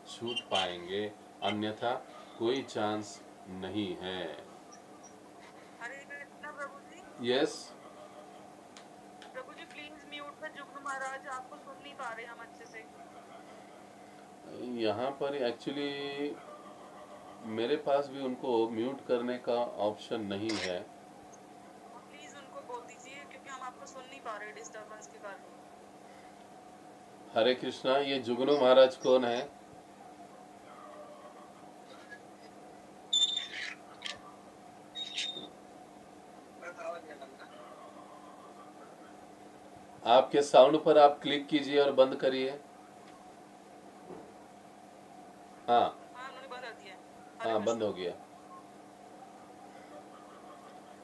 छूट पाएंगे, अन्यथा कोई चांस नहीं है। Hare Krishna Prabhu ji. Yes Prabhu ji please mute पर जुगनू महाराज, आपको सुन नहीं पा रहे हम अच्छे से। यहाँ पर एक्चुअली मेरे पास भी उनको म्यूट करने का ऑप्शन नहीं है। प्लीज उनको बोल दीजिए, क्योंकि हम आपको सुन नहीं पा रहे डिस्टरबेंस के कारण। हरे कृष्णा, ये जुगनू महाराज कौन है? आपके साउंड पर आप क्लिक कीजिए और बंद करिए। हाँ उन्होंने बंद कर दिया। हाँ, बंद हो गया।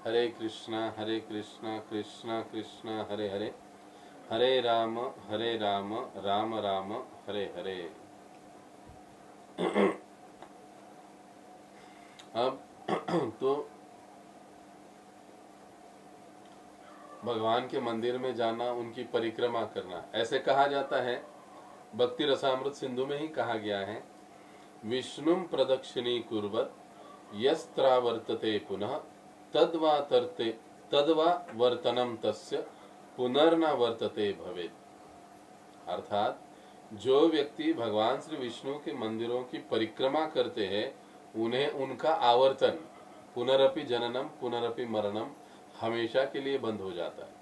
हरे कृष्णा कृष्णा कृष्णा हरे हरे, हरे राम राम राम हरे हरे। अब तो भगवान के मंदिर में जाना, उनकी परिक्रमा करना, ऐसे कहा जाता है, भक्ति रसामृत सिंधु में ही कहा गया है, विष्णुम प्रदक्षिणी कुर्वत यस्त्रावर्तते पुनः तद्वा वर्तनम तस्य पुनर्न वर्तते भवेत्। अर्थात जो व्यक्ति भगवान श्री विष्णु के मंदिरों की परिक्रमा करते हैं, उन्हें उनका आवर्तन, पुनरपि जननम पुनरपि मरणम, हमेशा के लिए बंद हो जाता है।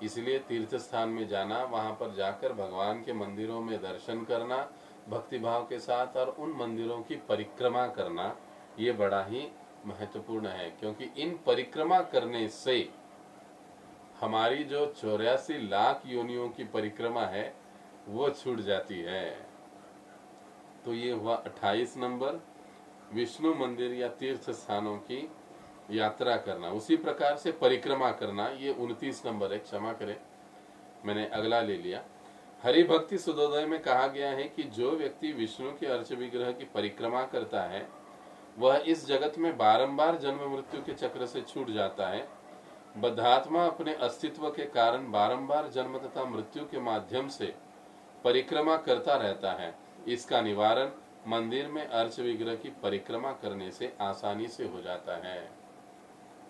इसलिए तीर्थ स्थान में जाना, वहां पर जाकर भगवान के मंदिरों में दर्शन करना भक्ति भाव के साथ, और उन मंदिरों की परिक्रमा करना, ये बड़ा ही महत्वपूर्ण है, क्योंकि इन परिक्रमा करने से हमारी जो 84 लाख योनियों की परिक्रमा है वो छूट जाती है। तो ये हुआ 28 नंबर, विष्णु मंदिर या तीर्थ स्थानों की यात्रा करना। उसी प्रकार से परिक्रमा करना, ये 29 नंबर है, क्षमा करें मैंने अगला ले लिया। हरि भक्ति सुदोदय में कहा गया है कि जो व्यक्ति विष्णु के अर्च विग्रह की परिक्रमा करता है वह इस जगत में बारंबार जन्म मृत्यु के चक्र से छूट जाता है। बद्धात्मा अपने अस्तित्व के कारण बारंबार जन्म तथा मृत्यु के माध्यम से परिक्रमा करता रहता है। इसका निवारण मंदिर में अर्च विग्रह की परिक्रमा करने से आसानी से हो जाता है।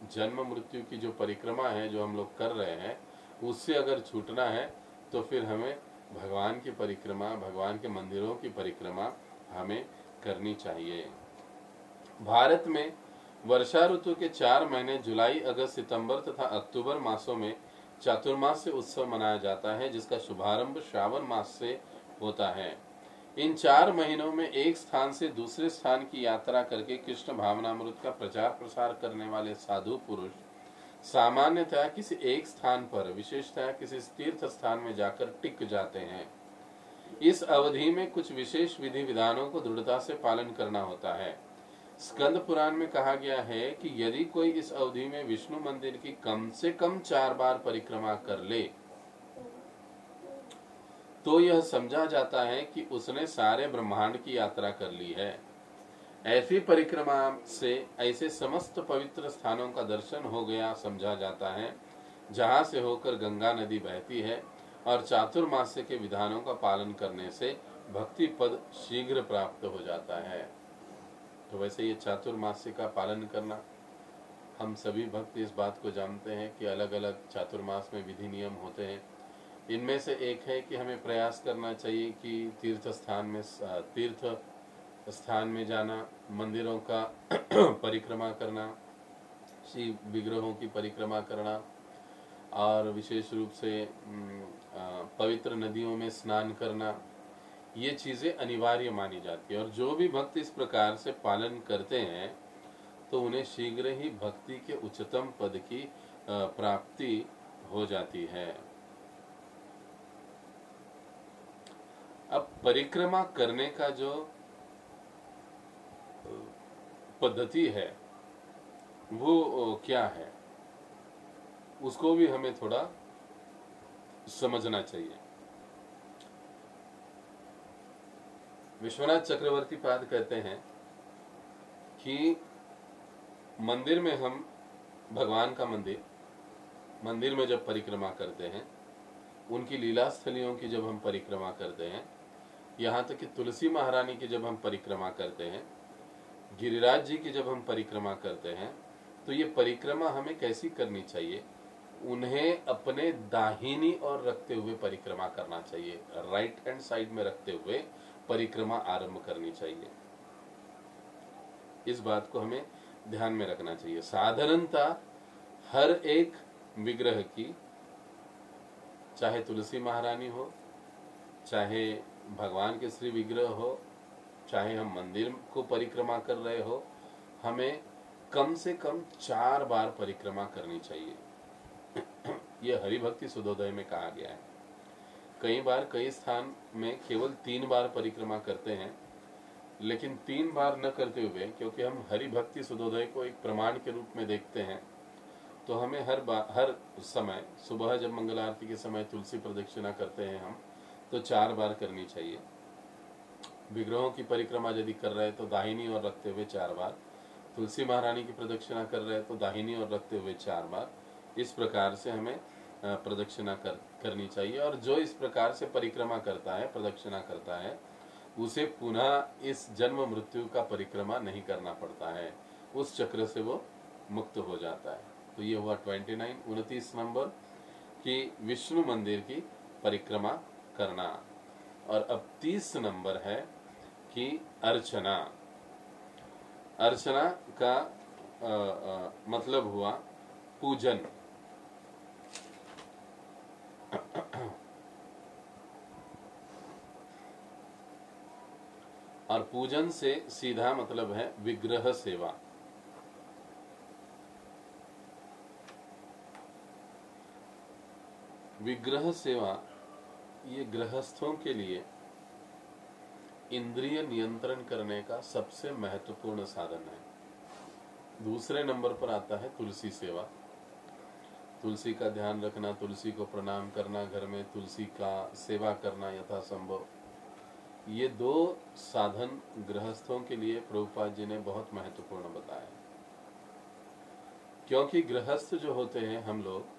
जन्म मृत्यु की जो परिक्रमा है जो हम लोग कर रहे हैं, उससे अगर छूटना है तो फिर हमें भगवान की परिक्रमा, भगवान के मंदिरों की परिक्रमा हमें करनी चाहिए। भारत में वर्षा ऋतु के 4 महीने जुलाई, अगस्त, सितंबर तथा अक्टूबर मासों में चातुर्मास्य उत्सव मनाया जाता है, जिसका शुभारंभ श्रावण मास से होता है। इन 4 महीनों में एक स्थान से दूसरे स्थान की यात्रा करके कृष्ण भावनामृत का प्रचार प्रसार करने वाले साधु पुरुष सामान्यतः किसी एक स्थान पर, विशेषतः किसी तीर्थ स्थान में जाकर टिक जाते हैं। इस अवधि में कुछ विशेष विधि विधानों को दृढ़ता से पालन करना होता है। स्कंद पुराण में कहा गया है कि यदि कोई इस अवधि में विष्णु मंदिर की कम से कम 4 बार परिक्रमा कर ले तो यह समझा जाता है कि उसने सारे ब्रह्मांड की यात्रा कर ली है। ऐसी परिक्रमा से ऐसे समस्त पवित्र स्थानों का दर्शन हो गया समझा जाता है जहां से होकर गंगा नदी बहती है, और चातुर्मास्य के विधानों का पालन करने से भक्ति पद शीघ्र प्राप्त हो जाता है। तो वैसे ये चातुर्मास्य का पालन करना, हम सभी भक्त इस बात को जानते हैं कि अलग अलग चातुर्मास में विधि नियम होते हैं। इनमें से एक है कि हमें प्रयास करना चाहिए कि तीर्थ स्थान में जाना, मंदिरों का परिक्रमा करना, शिव विग्रहों की परिक्रमा करना, और विशेष रूप से पवित्र नदियों में स्नान करना, ये चीजें अनिवार्य मानी जाती है। और जो भी भक्त इस प्रकार से पालन करते हैं तो उन्हें शीघ्र ही भक्ति के उच्चतम पद की प्राप्ति हो जाती है। अब परिक्रमा करने का जो पद्धति है वो क्या है, उसको भी हमें थोड़ा समझना चाहिए। विश्वनाथ चक्रवर्ती पाद कहते हैं कि मंदिर में हम भगवान का मंदिर में जब परिक्रमा करते हैं, उनकी लीला स्थलियों की जब हम परिक्रमा करते हैं, यहाँ तक कि तुलसी महारानी की जब हम परिक्रमा करते हैं, गिरिराज जी की जब हम परिक्रमा करते हैं, तो ये परिक्रमा हमें कैसी करनी चाहिए? उन्हें अपने दाहिनी ओर रखते हुए परिक्रमा करना चाहिए, राइट हैंड साइड में रखते हुए परिक्रमा आरंभ करनी चाहिए। इस बात को हमें ध्यान में रखना चाहिए। साधारणतः हर एक विग्रह की, चाहे तुलसी महारानी हो, चाहे भगवान के श्री विग्रह हो, चाहे हम मंदिर को परिक्रमा कर रहे हो, हमें कम से कम 4 बार परिक्रमा करनी चाहिए। यह हरिभक्ति सुधोदय में कहा गया है। कई बार कई स्थान में केवल 3 बार परिक्रमा करते हैं, लेकिन 3 बार न करते हुए, क्योंकि हम हरिभक्ति सुधोदय को एक प्रमाण के रूप में देखते हैं, तो हमें हर समय सुबह जब मंगल आरती के समय तुलसी प्रदक्षिणा करते हैं हम, तो 4 बार करनी चाहिए। विग्रहों की परिक्रमा यदि कर रहे हैं तो दाहिनी ओर रखते हुए 4 बार, तुलसी महारानी की प्रदक्षिणा कर रहे हैं तो दाहिनी ओर रखते हुए 4 बार। इस प्रकार से हमें प्रदक्षिणा करनी चाहिए। और जो इस प्रकार से परिक्रमा करता है, प्रदक्षिणा करता है, उसे पुनः इस जन्म मृत्यु का परिक्रमा नहीं करना पड़ता है, उस चक्र से वो मुक्त हो जाता है। तो ये हुआ 29 नंबर कि विष्णु मंदिर की परिक्रमा करना। और अब 30 नंबर है कि अर्चना। अर्चना का मतलब हुआ पूजन। और पूजन से सीधा मतलब है विग्रह सेवा। विग्रह सेवा ये गृहस्थों के लिए इंद्रिय नियंत्रण करने का सबसे महत्वपूर्ण साधन है। दूसरे नंबर पर आता है तुलसी सेवा। तुलसी का ध्यान रखना, तुलसी को प्रणाम करना, घर में तुलसी का सेवा करना यथासंभव, ये 2 साधन गृहस्थों के लिए प्रभुपाद जी ने बहुत महत्वपूर्ण बताया। क्योंकि गृहस्थ जो होते हैं, हम लोग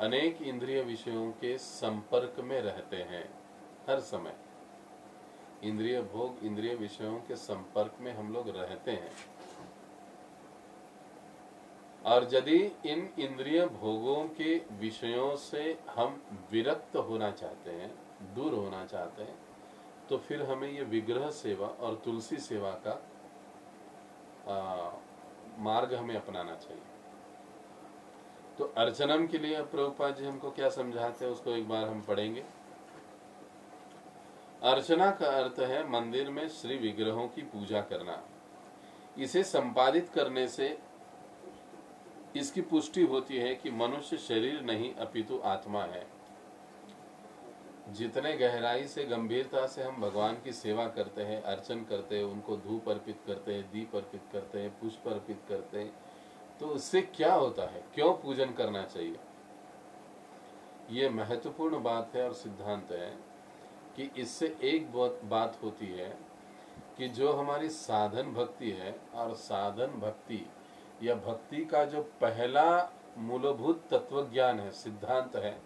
अनेक इंद्रिय विषयों के संपर्क में रहते हैं हर समय। इंद्रिय भोग, इंद्रिय विषयों के संपर्क में हम लोग रहते हैं। और यदि इन इंद्रिय भोगों के विषयों से हम विरक्त होना चाहते हैं, दूर होना चाहते हैं, तो फिर हमें ये विग्रह सेवा और तुलसी सेवा का मार्ग हमें अपनाना चाहिए। तो अर्चनम के लिए प्रभुपाद जी हमको क्या समझाते हैं, उसको एक बार हम पढ़ेंगे। अर्चना का अर्थ है मंदिर में श्री विग्रहों की पूजा करना। इसे संपादित करने से इसकी पुष्टि होती है कि मनुष्य शरीर नहीं अपितु आत्मा है। जितने गहराई से गंभीरता से हम भगवान की सेवा करते हैं, अर्चन करते हैं, उनको धूप अर्पित करते हैं, दीप अर्पित करते हैं, पुष्प अर्पित करते हैं, तो उससे क्या होता है, क्यों पूजन करना चाहिए, ये महत्वपूर्ण बात है और सिद्धांत है कि इससे एक बात होती है कि जो हमारी साधन भक्ति है, और साधन भक्ति या भक्ति का जो पहला मूलभूत तत्व ज्ञान है, सिद्धांत है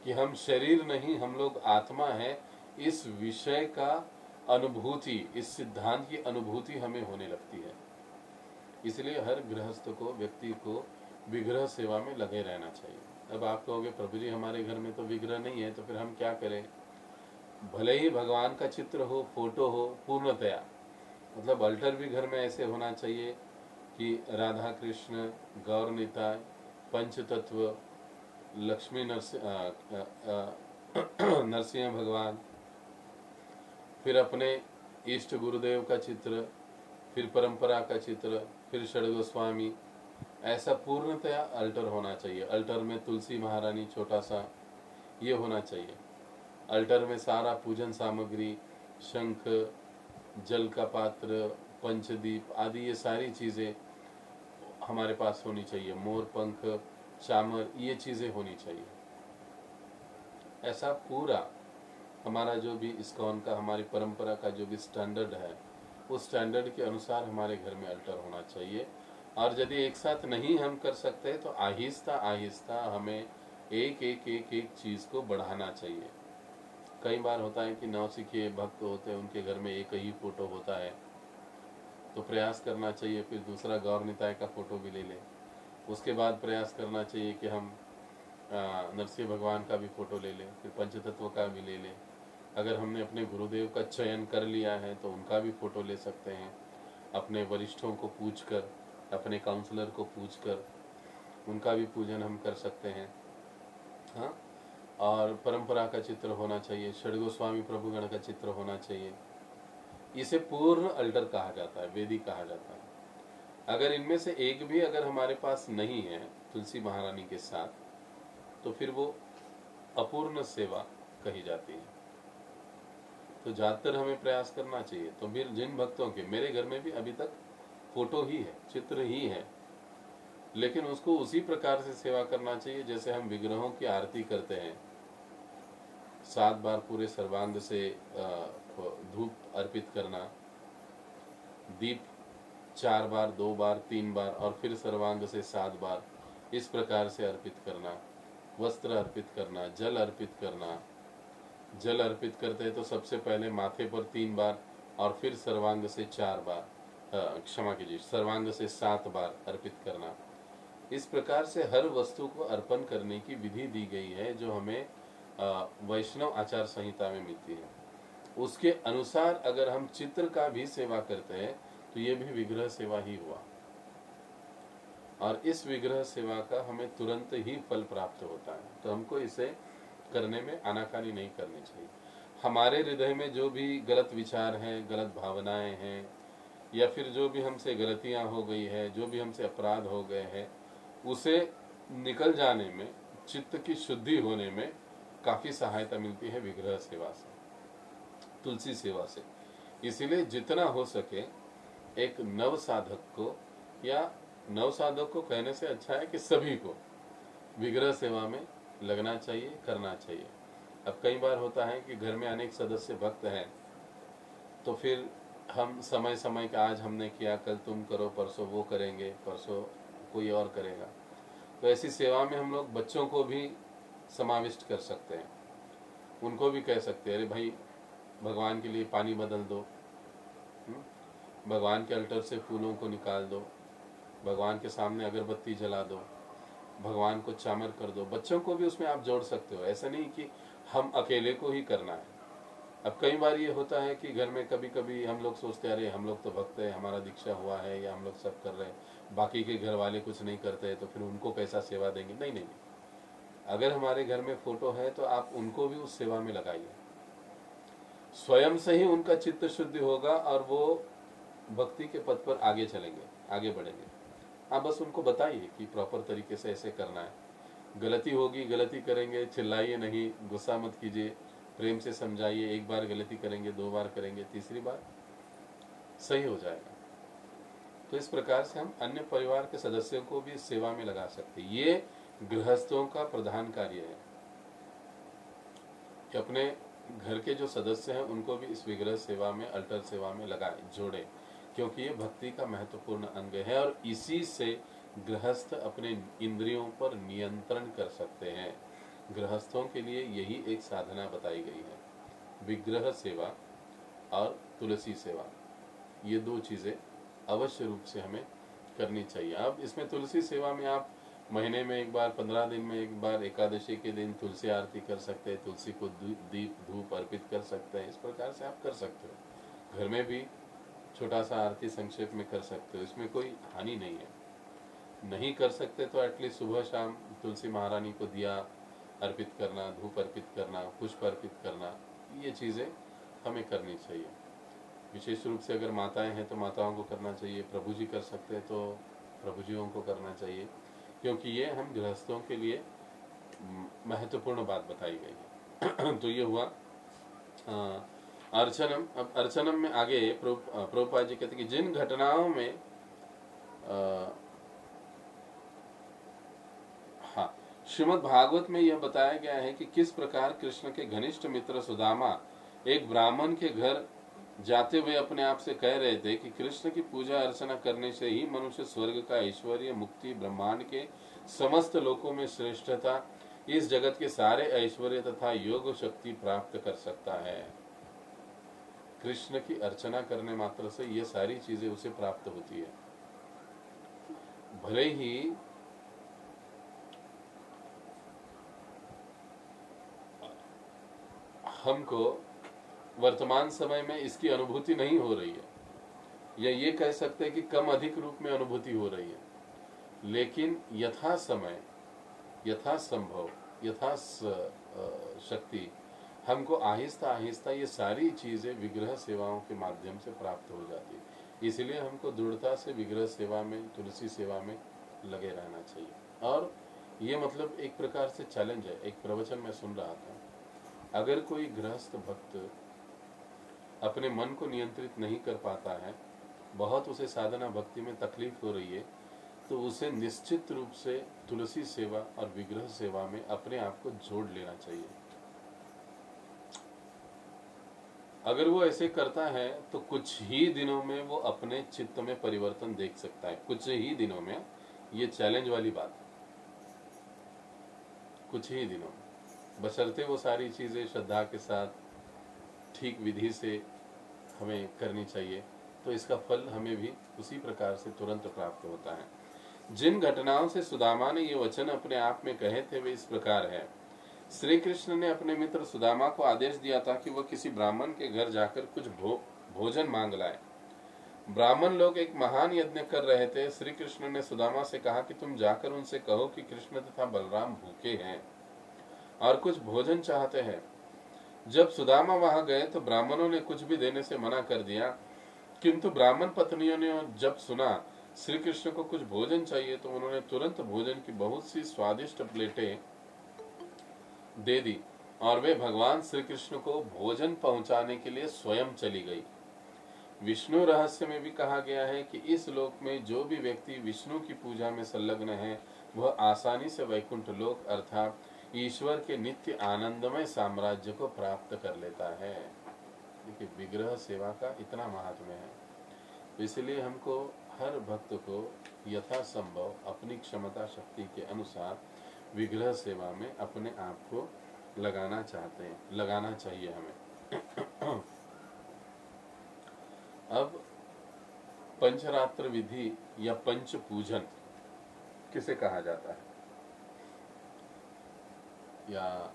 कि हम शरीर नहीं, हम लोग आत्मा है, इस विषय का अनुभूति, इस सिद्धांत की अनुभूति हमें होने लगती है। इसलिए हर गृहस्थ को, व्यक्ति को विग्रह सेवा में लगे रहना चाहिए। अब आप कहोगे प्रभु जी हमारे घर में तो विग्रह नहीं है, तो फिर हम क्या करें? भले ही भगवान का चित्र हो, फोटो हो, पूर्णतया मतलब अल्टर भी घर में ऐसे होना चाहिए कि राधा कृष्ण, गौर निताय, पंच तत्व, लक्ष्मी नरसिंह भगवान, फिर अपने इष्ट गुरुदेव का चित्र, फिर परंपरा का चित्र, फिर षड गोस्वामी, ऐसा पूर्णतया अल्टर होना चाहिए। अल्टर में तुलसी महारानी छोटा सा, ये होना चाहिए। अल्टर में सारा पूजन सामग्री, शंख, जल का पात्र, पंचदीप आदि, ये सारी चीज़ें हमारे पास होनी चाहिए। मोर पंख, चामर, ये चीज़ें होनी चाहिए। ऐसा पूरा हमारा जो भी इस्कॉन का, हमारी परंपरा का जो भी स्टैंडर्ड है, उस स्टैंडर्ड के अनुसार हमारे घर में अल्टर होना चाहिए। और यदि एक साथ नहीं हम कर सकते तो आहिस्ता आहिस्ता हमें एक एक एक एक चीज़ को बढ़ाना चाहिए। कई बार होता है कि नवसिखिए भक्त होते हैं, उनके घर में एक ही फोटो होता है, तो प्रयास करना चाहिए फिर दूसरा गौर निताय का फोटो भी ले लें। उसके बाद प्रयास करना चाहिए कि हम नरसिंह भगवान का भी फोटो ले लें, फिर पंचतत्व का भी ले लें। अगर हमने अपने गुरुदेव का चयन कर लिया है तो उनका भी फोटो ले सकते हैं। अपने वरिष्ठों को पूछकर, अपने काउंसलर को पूछकर उनका भी पूजन हम कर सकते हैं। हाँ, और परंपरा का चित्र होना चाहिए, षड गोस्वामी प्रभुगण का चित्र होना चाहिए। इसे पूर्ण अल्टर कहा जाता है, वेदी कहा जाता है। अगर इनमें से एक भी अगर हमारे पास नहीं है तुलसी महारानी के साथ, तो फिर वो अपूर्ण सेवा कही जाती है। तो ज़्यादातर हमें प्रयास करना चाहिए। तो फिर जिन भक्तों के, मेरे घर में भी अभी तक फोटो ही है, चित्र ही है, लेकिन उसको उसी प्रकार से सेवा करना चाहिए जैसे हम विग्रहों की आरती करते हैं। 7 बार पूरे सर्वांग से धूप अर्पित करना, दीप 4 बार, 2 बार, 3 बार और फिर सर्वांग से 7 बार, इस प्रकार से अर्पित करना। वस्त्र अर्पित करना, जल अर्पित करना। जल अर्पित करते हैं तो सबसे पहले माथे पर 3 बार और फिर सर्वांग से 4 बार, क्षमा कीजिए, सर्वांग से 7 बार अर्पित करना। इस प्रकार से हर वस्तु को अर्पण करने की विधि दी गई है जो हमें वैष्णव आचार संहिता में मिलती है। उसके अनुसार अगर हम चित्र का भी सेवा करते हैं तो ये भी विग्रह सेवा ही हुआ, और इस विग्रह सेवा का हमें तुरंत ही फल प्राप्त होता है। तो हमको इसे करने में आनाकानी नहीं करनी चाहिए। हमारे हृदय में जो भी गलत विचार हैं, गलत भावनाएं हैं, या फिर जो भी हमसे गलतियां हो गई है, जो भी हमसे अपराध हो गए हैं, उसे निकल जाने में, चित्त की शुद्धि होने में काफ़ी सहायता मिलती है विग्रह सेवा से, तुलसी सेवा से। इसीलिए जितना हो सके एक नव साधक को, या नव साधक को कहने से अच्छा है कि सभी को विग्रह सेवा में लगना चाहिए, करना चाहिए। अब कई बार होता है कि घर में अनेक सदस्य भक्त हैं, तो फिर हम समय समय का, आज हमने किया, कल तुम करो, परसों वो करेंगे, परसों कोई और करेगा। तो ऐसी सेवा में हम लोग बच्चों को भी समाविष्ट कर सकते हैं। उनको भी कह सकते हैं, अरे भाई भगवान के लिए पानी बदल दो, भगवान के अल्टर से फूलों को निकाल दो, भगवान के सामने अगरबत्ती जला दो, भगवान को चामर कर दो। बच्चों को भी उसमें आप जोड़ सकते हो। ऐसा नहीं कि हम अकेले को ही करना है। अब कई बार ये होता है कि घर में कभी कभी हम लोग सोचते हैं, अरे हम लोग तो भक्त हैं, हमारा दीक्षा हुआ है, या हम लोग सब कर रहे हैं, बाकी के घर वाले कुछ नहीं करते हैं, तो फिर उनको कैसा सेवा देंगे। नहीं नहीं, अगर हमारे घर में फोटो है तो आप उनको भी उस सेवा में लगाइए। स्वयं से ही उनका चित्त शुद्धि होगा और वो भक्ति के पथ पर आगे चलेंगे, आगे बढ़ेंगे। आप बस उनको बताइए कि प्रॉपर तरीके से ऐसे करना है। गलती होगी, गलती करेंगे, चिल्लाइए नहीं, गुस्सा मत कीजिए, प्रेम से समझाइए। एक बार गलती करेंगे, 2 बार करेंगे, तीसरी बार सही हो जाएगा। तो इस प्रकार से हम अन्य परिवार के सदस्यों को भी सेवा में लगा सकते हैं। ये गृहस्थों का प्रधान कार्य है कि अपने घर के जो सदस्य हैं उनको भी इस विग्रह सेवा में, अल्टर सेवा में लगाए, जोड़े, क्योंकि ये भक्ति का महत्वपूर्ण अंग है और इसी से गृहस्थ अपने इंद्रियों पर नियंत्रण कर सकते हैं। गृहस्थों के लिए यही एक साधना बताई गई है, विग्रह सेवा और तुलसी सेवा। ये 2 चीज़ें अवश्य रूप से हमें करनी चाहिए। अब इसमें तुलसी सेवा में आप महीने में एक बार, 15 दिन में एक बार, एकादशी के दिन तुलसी आरती कर सकते हैं, तुलसी को दीप धूप अर्पित कर सकते हैं। इस प्रकार से आप कर सकते हो। घर में भी छोटा सा आरती संक्षेप में कर सकते हो, इसमें कोई हानि नहीं है। नहीं कर सकते तो एटलीस्ट सुबह शाम तुलसी महारानी को दिया अर्पित करना, धूप अर्पित करना, पुष्प अर्पित करना, ये चीज़ें हमें करनी चाहिए। विशेष रूप से अगर माताएं हैं तो माताओं को करना चाहिए, प्रभु जी कर सकते हैं तो प्रभु जियों को करना चाहिए, क्योंकि ये हम गृहस्थों के लिए महत्वपूर्ण बात बताई गई है। तो ये हुआ अर्चनम। अब अर्चनम में आगे प्रभुपाद जी कहते कि जिन घटनाओं में हाँ, श्रीमद् भागवत में यह बताया गया है कि किस प्रकार कृष्ण के घनिष्ठ मित्र सुदामा एक ब्राह्मण के घर जाते हुए अपने आप से कह रहे थे कि कृष्ण की पूजा अर्चना करने से ही मनुष्य स्वर्ग का ऐश्वर्य, मुक्ति, ब्रह्मांड के समस्त लोकों में श्रेष्ठता, इस जगत के सारे ऐश्वर्य तथा योग शक्ति प्राप्त कर सकता है। कृष्ण की अर्चना करने मात्र से ये सारी चीजें उसे प्राप्त होती है। भले ही हमको वर्तमान समय में इसकी अनुभूति नहीं हो रही है, या ये कह सकते हैं कि कम अधिक रूप में अनुभूति हो रही है, लेकिन यथा समय, यथा संभव, यथा शक्ति हमको आहिस्ता आहिस्ता ये सारी चीजें विग्रह सेवाओं के माध्यम से प्राप्त हो जाती है। इसलिए हमको दृढ़ता से विग्रह सेवा में, तुलसी सेवा में लगे रहना चाहिए। और ये मतलब एक प्रकार से चैलेंज है। एक प्रवचन में सुन रहा था, अगर कोई गृहस्थ भक्त अपने मन को नियंत्रित नहीं कर पाता है, बहुत उसे साधना भक्ति में तकलीफ हो रही है, तो उसे निश्चित रूप से तुलसी सेवा और विग्रह सेवा में अपने आप को जोड़ लेना चाहिए। अगर वो ऐसे करता है तो कुछ ही दिनों में वो अपने चित्त में परिवर्तन देख सकता है। कुछ ही दिनों में, ये चैलेंज वाली बात है, कुछ ही दिनों में, बशर्ते वो सारी चीजें श्रद्धा के साथ ठीक विधि से हमें करनी चाहिए, तो इसका फल हमें भी उसी प्रकार से तुरंत प्राप्त होता है। जिन घटनाओं से सुदामा ने ये वचन अपने आप में कहे थे वे इस प्रकार है। श्री कृष्ण ने अपने मित्र सुदामा को आदेश दिया था कि वह किसी ब्राह्मण के घर जाकर कुछ भोजन मांग लाए। ब्राह्मण लोग एक महान यज्ञ कर रहे थे। श्री कृष्ण ने सुदामा से कहा कि तुम जाकर उनसे कहो कि कृष्ण तथा बलराम भूखे हैं और कुछ भोजन चाहते हैं। जब सुदामा वहां गए तो ब्राह्मणों ने कुछ भी देने से मना कर दिया, किंतु ब्राह्मण पत्नियों ने जब सुना श्री कृष्ण को कुछ भोजन चाहिए तो उन्होंने तुरंत भोजन की बहुत सी स्वादिष्ट प्लेटें दे दी और वे भगवान श्री कृष्ण को भोजन पहुंचाने के लिए स्वयं चली गई। विष्णु रहस्य में भी कहा गया है कि इस लोक में जो भी व्यक्ति विष्णु की पूजा में संलग्न है वह आसानी से वैकुंठ लोक अर्थात ईश्वर के नित्य आनंदमय साम्राज्य को प्राप्त कर लेता है। देखिए, विग्रह सेवा का इतना महात्म्य है, तो इसलिए हमको हर भक्त को यथासंभव अपनी क्षमता शक्ति के अनुसार विग्रह सेवा में अपने आप को लगाना चाहिए हमें। अब पंचरात्र विधि या पंच पूजन किसे कहा जाता है, या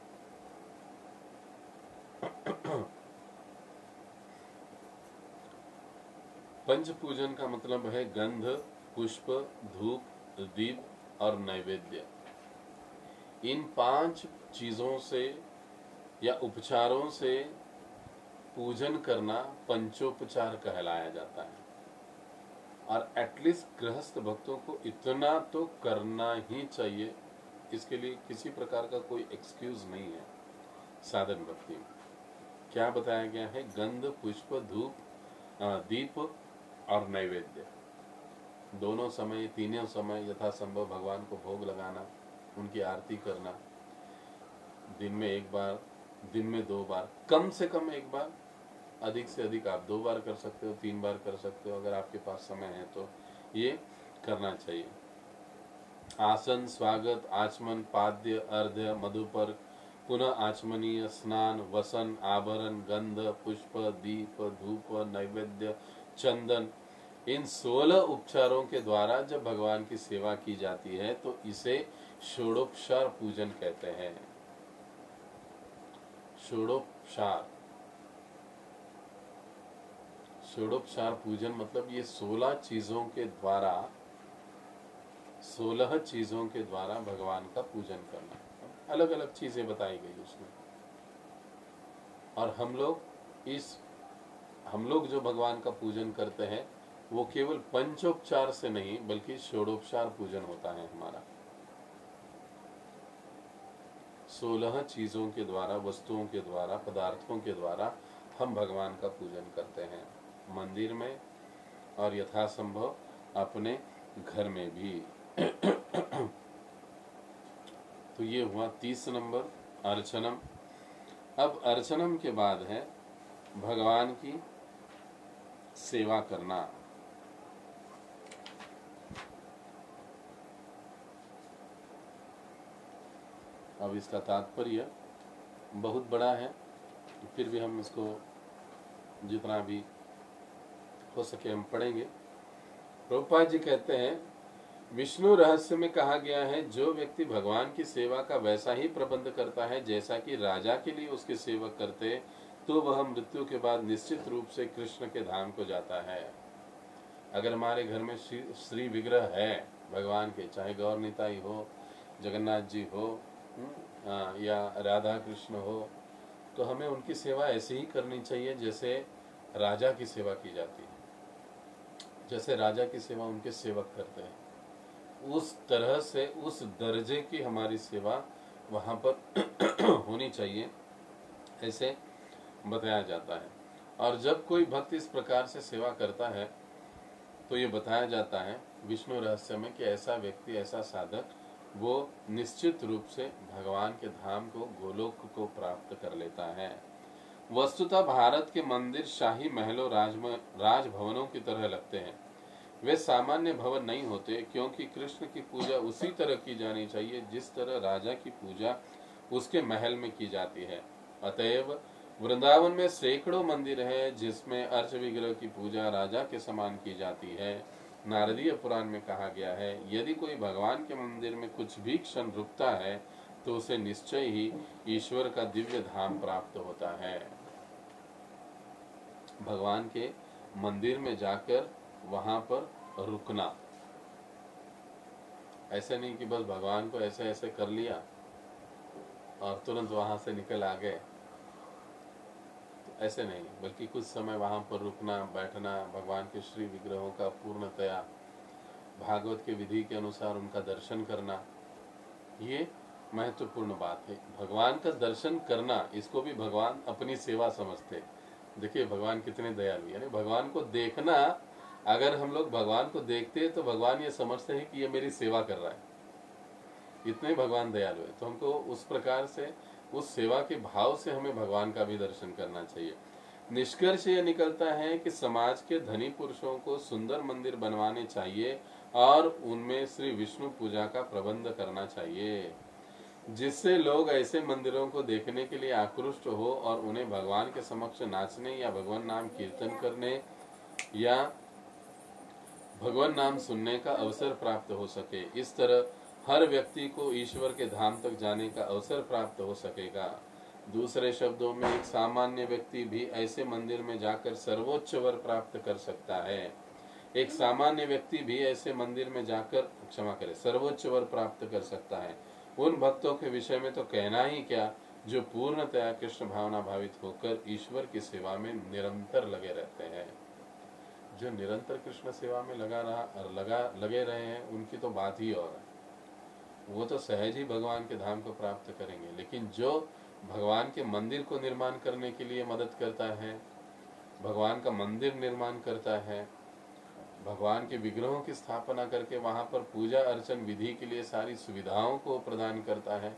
पंच पूजन का मतलब है गंध, पुष्प, धूप, दीप और नैवेद्य। इन 5 चीजों से या उपचारों से पूजन करना पंचोपचार कहलाया जाता है। और एटलीस्ट गृहस्थ भक्तों को इतना तो करना ही चाहिए, इसके लिए किसी प्रकार का कोई एक्सक्यूज नहीं है साधन भक्ति में। क्या बताया गया है? गंध, पुष्प, धूप, दीप और नैवेद्य, दोनों समय, तीनों समय यथासंभव भगवान को भोग लगाना, उनकी आरती करना, दिन में एक बार, दिन में 2 बार, कम से कम 1 बार, अधिक से अधिक आप 2 बार कर सकते हो, 3 बार कर सकते हो, अगर आपके पास समय है तो ये करना चाहिए। आसन, स्वागत, आचमन, पाद्य, अर्घ्य, मधुपर, पुनः आचमनीय, स्नान, वसन, आभरण, गंध, पुष्प, दीप, धूप, नैवेद्य, चंदन, इन 16 उपचारों के द्वारा जब भगवान की सेवा की जाती है तो इसे षोडोपचार पूजन कहते हैं। षोडोपचार, षोडोपचार पूजन मतलब ये 16 चीजों के द्वारा, 16 चीजों के द्वारा भगवान का पूजन करना। अलग अलग चीजें बताई गई उसमें, और हम लोग जो भगवान का पूजन करते हैं वो केवल पंचोपचार से नहीं बल्कि षोडोपचार पूजन होता है हमारा। 16 चीजों के द्वारा, वस्तुओं के द्वारा, पदार्थों के द्वारा हम भगवान का पूजन करते हैं, मंदिर में और यथासंभव अपने घर में भी। तो ये हुआ 30 नंबर, अर्चनम। अब अर्चनम के बाद है भगवान की सेवा करना। अब इसका तात्पर्य बहुत बड़ा है, फिर भी हम इसको जितना भी हो सके हम पढ़ेंगे। प्रभुपाद जी कहते हैं, विष्णु रहस्य में कहा गया है, जो व्यक्ति भगवान की सेवा का वैसा ही प्रबंध करता है जैसा कि राजा के लिए उसके सेवक करते, तो वह मृत्यु के बाद निश्चित रूप से कृष्ण के धाम को जाता है। अगर हमारे घर में श्री विग्रह है भगवान के, चाहे गौर निताई हो, जगन्नाथ जी हो, या राधा कृष्ण हो, तो हमें उनकी सेवा ऐसे ही करनी चाहिए जैसे राजा की सेवा की जाती है, जैसे राजा की सेवा उनके सेवक करते हैं, उस तरह से, उस दर्जे की हमारी सेवा वहाँ पर होनी चाहिए, ऐसे बताया जाता है। और जब कोई भक्त इस प्रकार से सेवा करता है तो ये बताया जाता है विष्णु रहस्य में कि ऐसा व्यक्ति, ऐसा साधक, वो निश्चित रूप से भगवान के धाम को, गोलोक को प्राप्त कर लेता है। वस्तुतः भारत के मंदिर शाही महलों, राजभवनों की तरह लगते हैं। वे सामान्य भवन नहीं होते, क्योंकि कृष्ण की पूजा उसी तरह की जानी चाहिए जिस तरह राजा की पूजा उसके महल में की जाती है। अतएव वृंदावन में सैकड़ों मंदिर हैं जिसमें अर्च विग्रह की पूजा राजा के समान की जाती है। नारदीय पुराण में कहा गया है, यदि कोई भगवान के मंदिर में कुछ भी क्षण रुकता है तो उसे निश्चय ही ईश्वर का दिव्य धाम प्राप्त होता है। भगवान के मंदिर में जाकर वहां पर रुकना, ऐसे नहीं कि बस भगवान को ऐसे ऐसे कर लिया और तुरंत वहां से निकल आ गए, तो ऐसे नहीं, बल्कि कुछ समय वहां पर रुकना, बैठना, भगवान के श्री विग्रहों का पूर्णतया भागवत के विधि के अनुसार उनका दर्शन करना, ये महत्वपूर्ण बात है। भगवान का दर्शन करना, इसको भी भगवान अपनी सेवा समझते। देखिए भगवान कितने दयालु, यानी भगवान को देखना, अगर हम लोग भगवान को देखते हैं तो भगवान ये समझते हैं कि ये मेरी सेवा कर रहा है, इतने भगवान दयालु है। तो हमको उस प्रकार से, उस सेवा के भाव से हमें भगवान का भी दर्शन करना चाहिए। निष्कर्ष यह निकलता है कि समाज के धनी पुरुषों को सुंदर मंदिर बनवाने चाहिए और उनमें श्री विष्णु पूजा का प्रबंध करना चाहिए, जिससे लोग ऐसे मंदिरों को देखने के लिए आकृष्ट हो और उन्हें भगवान के समक्ष नाचने या भगवान नाम कीर्तन करने या भगवान नाम सुनने का अवसर प्राप्त हो सके। इस तरह हर व्यक्ति को ईश्वर के धाम तक जाने का अवसर प्राप्त हो सकेगा। दूसरे शब्दों में, एक सामान्य व्यक्ति भी ऐसे मंदिर में जाकर सर्वोच्च वर प्राप्त कर सकता है। एक सामान्य व्यक्ति भी ऐसे मंदिर में जाकर, क्षमा करें, सर्वोच्च वर प्राप्त कर सकता है। उन भक्तों के विषय में तो कहना ही क्या, जो पूर्णतया कृष्ण भावना भावित होकर ईश्वर की सेवा में निरंतर लगे रहते हैं। जो निरंतर कृष्ण सेवा में लगे रहे हैं, उनकी तो बात ही और है। वो तो सहज ही भगवान के धाम को प्राप्त करेंगे। लेकिन जो भगवान के मंदिर को निर्माण करने के लिए मदद करता है, भगवान का मंदिर निर्माण करता है, भगवान के विग्रहों की स्थापना करके वहां पर पूजा अर्चन विधि के लिए सारी सुविधाओं को प्रदान करता है,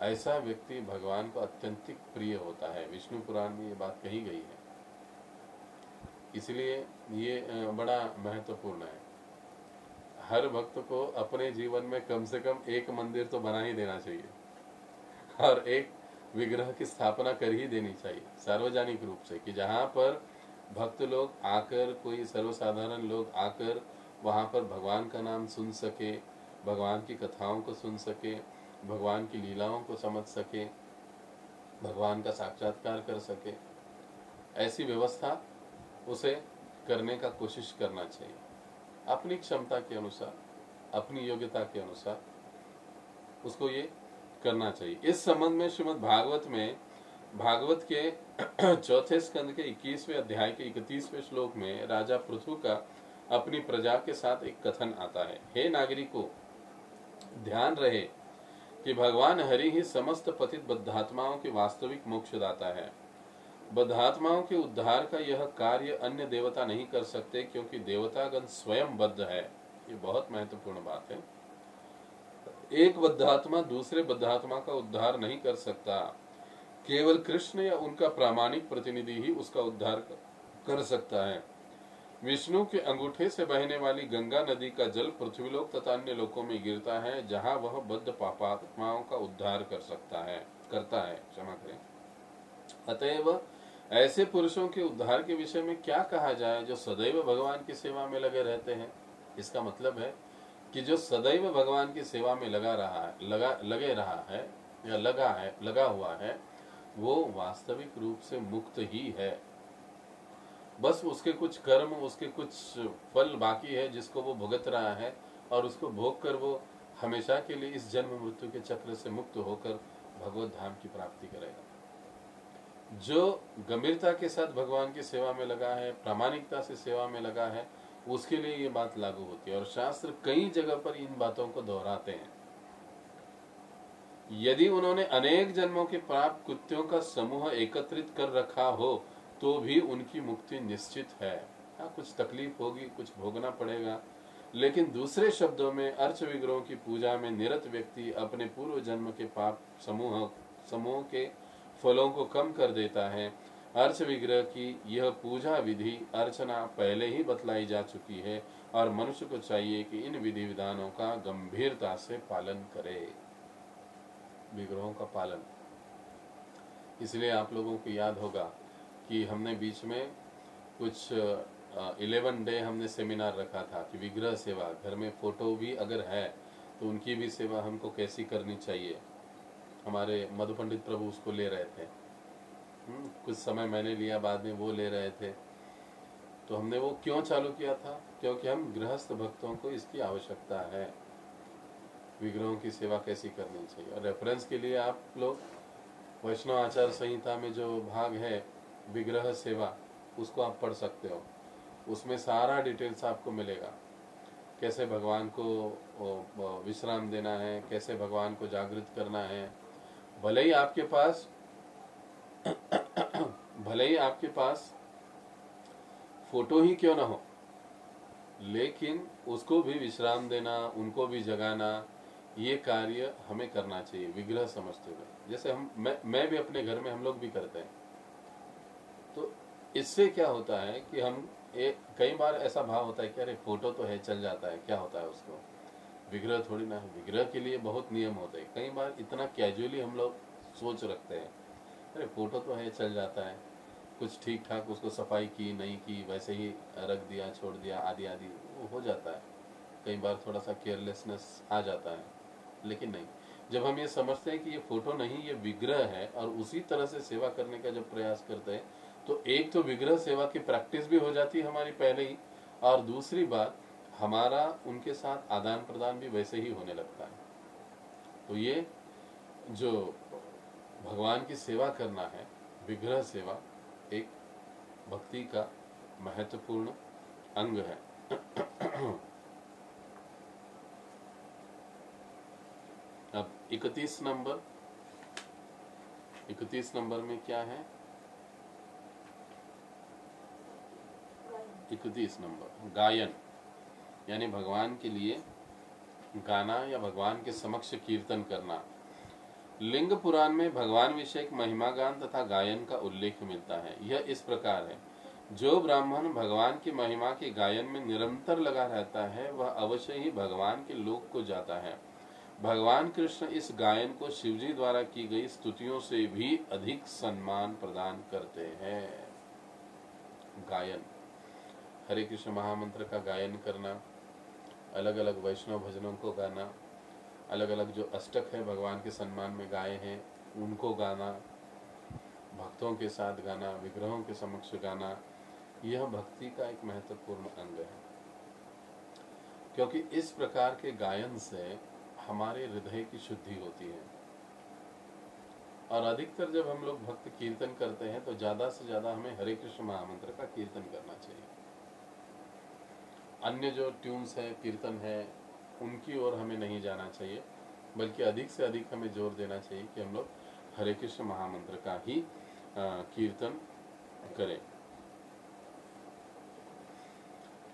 ऐसा व्यक्ति भगवान को अत्यंतिक प्रिय होता है। विष्णु पुराण में ये बात कही गई है। इसलिए ये बड़ा महत्वपूर्ण है। हर भक्त को अपने जीवन में कम से कम एक मंदिर तो बना ही देना चाहिए और एक विग्रह की स्थापना कर ही देनी चाहिए सार्वजनिक रूप से, कि जहाँ पर भक्त लोग आकर, कोई सर्वसाधारण लोग आकर वहाँ पर भगवान का नाम सुन सके, भगवान की कथाओं को सुन सके, भगवान की लीलाओं को समझ सके, भगवान का साक्षात्कार कर सके। ऐसी व्यवस्था उसे करने का कोशिश करना चाहिए, अपनी क्षमता के अनुसार, अपनी योग्यता के अनुसार उसको ये करना चाहिए। इस संबंध में श्रीमद् भागवत में, भागवत के चौथे स्कंद के 21वें अध्याय के 31वें श्लोक में राजा पृथु का अपनी प्रजा के साथ एक कथन आता है। हे नागरिकों, ध्यान रहे कि भगवान हरि ही समस्त पतित बद्धात्माओं के वास्तविक मोक्षदाता है। बद्धात्माओं के उद्धार का यह कार्य अन्य देवता नहीं कर सकते, क्योंकि देवतागण स्वयं बद्ध है। ये बहुत महत्वपूर्ण बात है। एक बद्धात्मा दूसरे बद्धात्मा का उद्धार नहीं कर सकता, केवल कृष्ण या उनका प्रामाणिक प्रतिनिधि ही उसका उद्धार कर सकता है। विष्णु के अंगूठे से बहने वाली गंगा नदी का जल पृथ्वीलोक तथा अन्य लोकों में गिरता है, जहां वह बद्ध पापात्माओं का उद्धार करता है, क्षमा करें। अतएव ऐसे पुरुषों के उद्धार के विषय में क्या कहा जाए जो सदैव भगवान की सेवा में लगे रहते हैं। इसका मतलब है कि जो सदैव भगवान की सेवा में लगा हुआ है, वो वास्तविक रूप से मुक्त ही है। बस उसके कुछ कर्म, उसके कुछ फल बाकी है जिसको वो भुगत रहा है, और उसको भोग कर वो हमेशा के लिए इस जन्म मृत्यु के चक्र से मुक्त होकर भगवत धाम की प्राप्ति करेगा। जो गंभीरता के साथ भगवान की सेवा में लगा है, प्रामाणिकता से सेवा में लगा है, उसके लिए ये बात लागू होती है। और शास्त्र कई जगह पर इन बातों को दोहराते हैं। यदि उन्होंने अनेक जन्मों के प्राप्त कृत्यों का समूह एकत्रित कर रखा हो तो भी उनकी मुक्ति निश्चित है। हाँ, कुछ तकलीफ होगी, कुछ भोगना पड़ेगा, लेकिन दूसरे शब्दों में अर्च विग्रहों की पूजा में निरत व्यक्ति अपने पूर्व जन्म के पाप समूह के फलों को कम कर देता है। अर्च विग्रह की यह पूजा विधि अर्चना पहले ही बतलाई जा चुकी है, और मनुष्य को चाहिए कि इन विधि विधानों का गंभीरता से पालन करे। विग्रहों का पालन, इसलिए आप लोगों को याद होगा कि हमने बीच में कुछ 11 डे हमने सेमिनार रखा था कि विग्रह सेवा, घर में फोटो भी अगर है तो उनकी भी सेवा हमको कैसी करनी चाहिए। हमारे मधु पंडित प्रभु उसको ले रहे थे, कुछ समय मैंने लिया, बाद में वो ले रहे थे। तो हमने वो क्यों चालू किया था? क्योंकि हम गृहस्थ भक्तों को इसकी आवश्यकता है, विग्रहों की सेवा कैसी करनी चाहिए। और रेफरेंस के लिए आप लोग वैष्णव आचार संहिता में जो भाग है विग्रह सेवा, उसको आप पढ़ सकते हो। उसमें सारा डिटेल्स आपको मिलेगा, कैसे भगवान को विश्राम देना है, कैसे भगवान को जागृत करना है। भले ही आपके पास फोटो ही क्यों ना हो, लेकिन उसको भी विश्राम देना, उनको भी जगाना, ये कार्य हमें करना चाहिए विग्रह समझते हुए। जैसे मैं भी अपने घर में, हम लोग भी करते हैं। तो इससे क्या होता है कि हम कई बार ऐसा भाव होता है कि अरे फोटो तो है, चल जाता है, क्या होता है उसको, विग्रह थोड़ी ना है। विग्रह के लिए बहुत नियम होते हैं। कई बार इतना कैजुअली हम लोग सोच रखते हैं, अरे फोटो तो है, चल जाता है, कुछ ठीक ठाक उसको सफाई की नहीं की, वैसे ही रख दिया, छोड़ दिया, आदि आदि वो हो जाता है। कई बार थोड़ा सा केयरलेसनेस आ जाता है। लेकिन नहीं, जब हम ये समझते हैं कि ये फोटो नहीं, ये विग्रह है, और उसी तरह से सेवा करने का जब प्रयास करते हैं, तो एक तो विग्रह सेवा की प्रैक्टिस भी हो जाती है हमारी पहले ही, और दूसरी बात हमारा उनके साथ आदान प्रदान भी वैसे ही होने लगता है। तो ये जो भगवान की सेवा करना है, विग्रह सेवा एक भक्ति का महत्वपूर्ण अंग है। 31 नंबर, 31 नंबर में क्या है? 31 नंबर गायन, यानी भगवान के लिए गाना या भगवान के समक्ष कीर्तन करना। लिंग पुराण में भगवान विषयक महिमा गान तथा गायन का उल्लेख मिलता है। यह इस प्रकार है, जो ब्राह्मण भगवान की महिमा के गायन में निरंतर लगा रहता है वह अवश्य ही भगवान के लोक को जाता है। भगवान कृष्ण इस गायन को शिवजी द्वारा की गई स्तुतियों से भी अधिक सम्मान प्रदान करते हैं। गायन, हरे कृष्ण महामंत्र का गायन करना, अलग अलग वैष्णव भजनों को गाना, अलग अलग जो अष्टक है भगवान के सम्मान में गाए हैं उनको गाना, भक्तों के साथ गाना, विग्रहों के समक्ष गाना, यह भक्ति का एक महत्वपूर्ण अंग है। क्योंकि इस प्रकार के गायन से हमारे हृदय की शुद्धि होती है। और अधिकतर जब हम लोग भक्त कीर्तन करते हैं तो ज्यादा से ज्यादा हमें हरे कृष्ण महामंत्र का कीर्तन करना चाहिए। अन्य जो ट्यून्स है, कीर्तन है, उनकी ओर हमें नहीं जाना चाहिए, बल्कि अधिक से अधिक हमें जोर देना चाहिए कि हम लोग हरे कृष्ण महामंत्र का ही कीर्तन करें।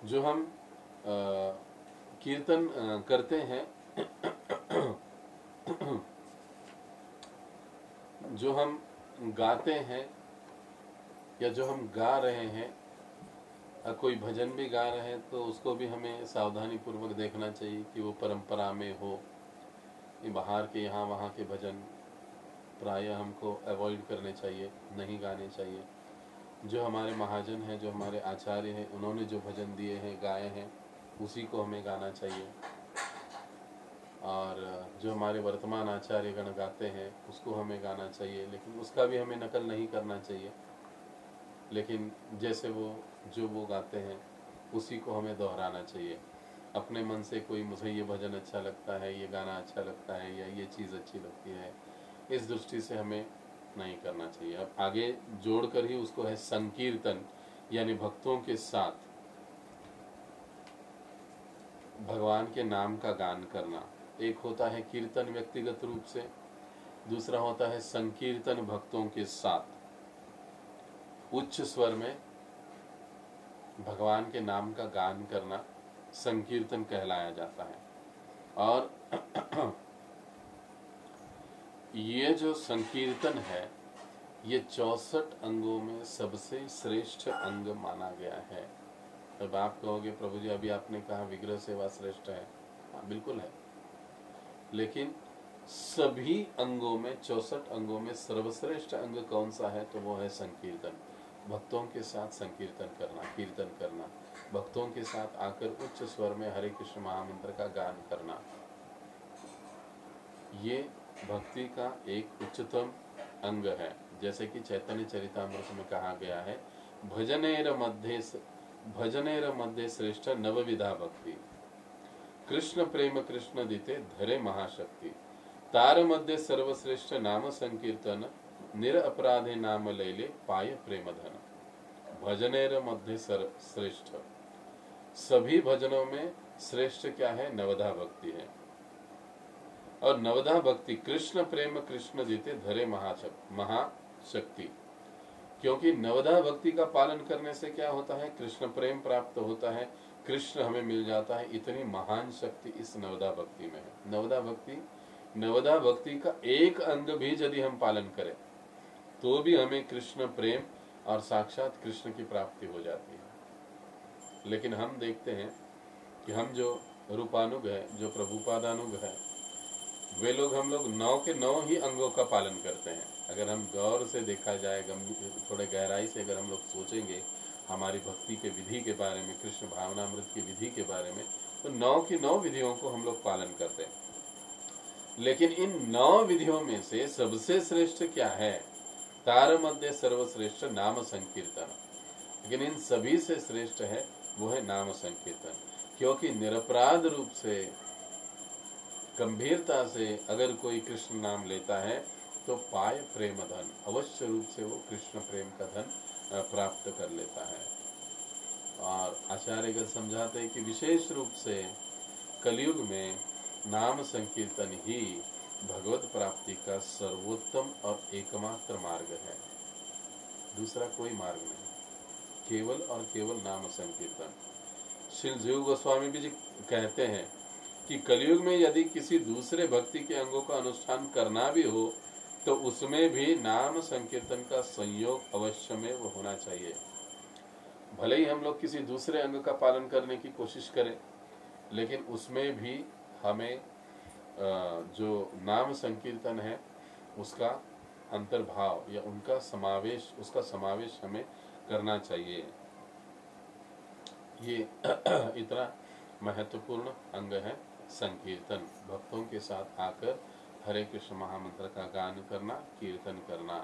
जो हम कीर्तन करते हैं जो हम गाते हैं या जो हम गा रहे हैं, कोई भजन भी गा रहे हैं तो उसको भी हमें सावधानी पूर्वक देखना चाहिए कि वो परंपरा में हो। ये बाहर के यहाँ वहाँ के भजन प्रायः हमको अवॉइड करने चाहिए, नहीं गाने चाहिए। जो हमारे महाजन हैं, जो हमारे आचार्य हैं, उन्होंने जो भजन दिए हैं, गाए हैं, उसी को हमें गाना चाहिए। और जो हमारे वर्तमान आचार्य गण गाते हैं उसको हमें गाना चाहिए, लेकिन उसका भी हमें नकल नहीं करना चाहिए। लेकिन जैसे वो गाते हैं उसी को हमें दोहराना चाहिए। अपने मन से कोई मुझे ये भजन अच्छा लगता है, ये गाना अच्छा लगता है, या ये चीज़ अच्छी लगती है, इस दृष्टि से हमें नहीं करना चाहिए। अब आगे जोड़कर ही उसको है संकीर्तन, यानी भक्तों के साथ भगवान के नाम का गान करना। एक होता है कीर्तन व्यक्तिगत रूप से, दूसरा होता है संकीर्तन भक्तों के साथ उच्च स्वर में भगवान के नाम का गान करना संकीर्तन कहलाया जाता है। और ये जो संकीर्तन है ये 64 अंगों में सबसे श्रेष्ठ अंग माना गया है। अब आप कहोगे प्रभु जी अभी आपने कहा विग्रह सेवा श्रेष्ठ है, हाँ बिल्कुल है, लेकिन सभी अंगों में 64 अंगों में सर्वश्रेष्ठ अंग कौन सा है? तो वो है संकीर्तन। भक्तों के साथ संकीर्तन करना, कीर्तन करना, भक्तों के साथ आकर उच्च स्वर में हरे कृष्ण महामंत्र का गान करना, ये भक्ति का एक उच्चतम अंग है। जैसे कि चैतन्य चरितामृत में कहा गया है, भजनेर मध्य श्रेष्ठ नवविधा भक्ति, कृष्ण प्रेम कृष्ण दिते धरे महाशक्ति, तार मध्य सर्वश्रेष्ठ नाम संकीर्तन, निर अपराधे नाम लैले पाय प्रेम धन। भजनेर मध्य श्रेष्ठ, सभी भजनों में श्रेष्ठ क्या है? नवधा भक्ति है। और नवधा भक्ति कृष्ण प्रेम कृष्ण दिते धरे महाशक्ति, क्योंकि नवधा भक्ति का पालन करने से क्या होता है? कृष्ण प्रेम प्राप्त होता है, कृष्ण हमें मिल जाता है। इतनी महान शक्ति इस नवधा भक्ति में है। नवधा भक्ति का एक अंग भी यदि हम पालन करें तो भी हमें कृष्ण प्रेम और साक्षात कृष्ण की प्राप्ति हो जाती है। लेकिन हम देखते हैं कि हम जो रूपानुग है, जो प्रभुपादानुग है, वे लोग, हम लोग 9 के 9 ही अंगों का पालन करते हैं। अगर हम गौर से देखा जाए, थोड़े गहराई से अगर हम लोग सोचेंगे हमारी भक्ति के विधि के बारे में, कृष्ण भावनामृत की विधि के बारे में, तो 9 की 9 विधियों को हम लोग पालन करते हैं। लेकिन इन 9 विधियों में से सबसे श्रेष्ठ क्या है? तार मध्य सर्वश्रेष्ठ नाम संकीर्तन। लेकिन इन सभी से श्रेष्ठ है वो है नाम संकीर्तन, क्योंकि निरपराध रूप से, गंभीरता से अगर कोई कृष्ण नाम लेता है तो पाय प्रेम धन, अवश्य रूप से वो कृष्ण प्रेम का धन प्राप्त कर लेता है। और आचार्यगण समझाते हैं कि विशेष रूप से कलयुग में नाम संकीर्तन ही भगवत प्राप्ति का सर्वोत्तम और एकमात्र मार्ग है, दूसरा कोई मार्ग नहीं, केवल और केवल नाम संकीर्तन। श्री जीव गोस्वामी भी जी कहते हैं कि कलयुग में यदि किसी दूसरे भक्ति के अंगों का अनुष्ठान करना भी हो तो उसमें भी नाम संकीर्तन का संयोग अवश्य में वो होना चाहिए। भले ही हम लोग किसी दूसरे अंग का पालन करने की कोशिश करें, लेकिन उसमें भी हमें जो नाम संकीर्तन है उसका अंतर्भाव या उसका समावेश हमें करना चाहिए। ये इतना महत्वपूर्ण अंग है संकीर्तन, भक्तों के साथ आकर हरे कृष्ण महामंत्र का गान करना, कीर्तन करना।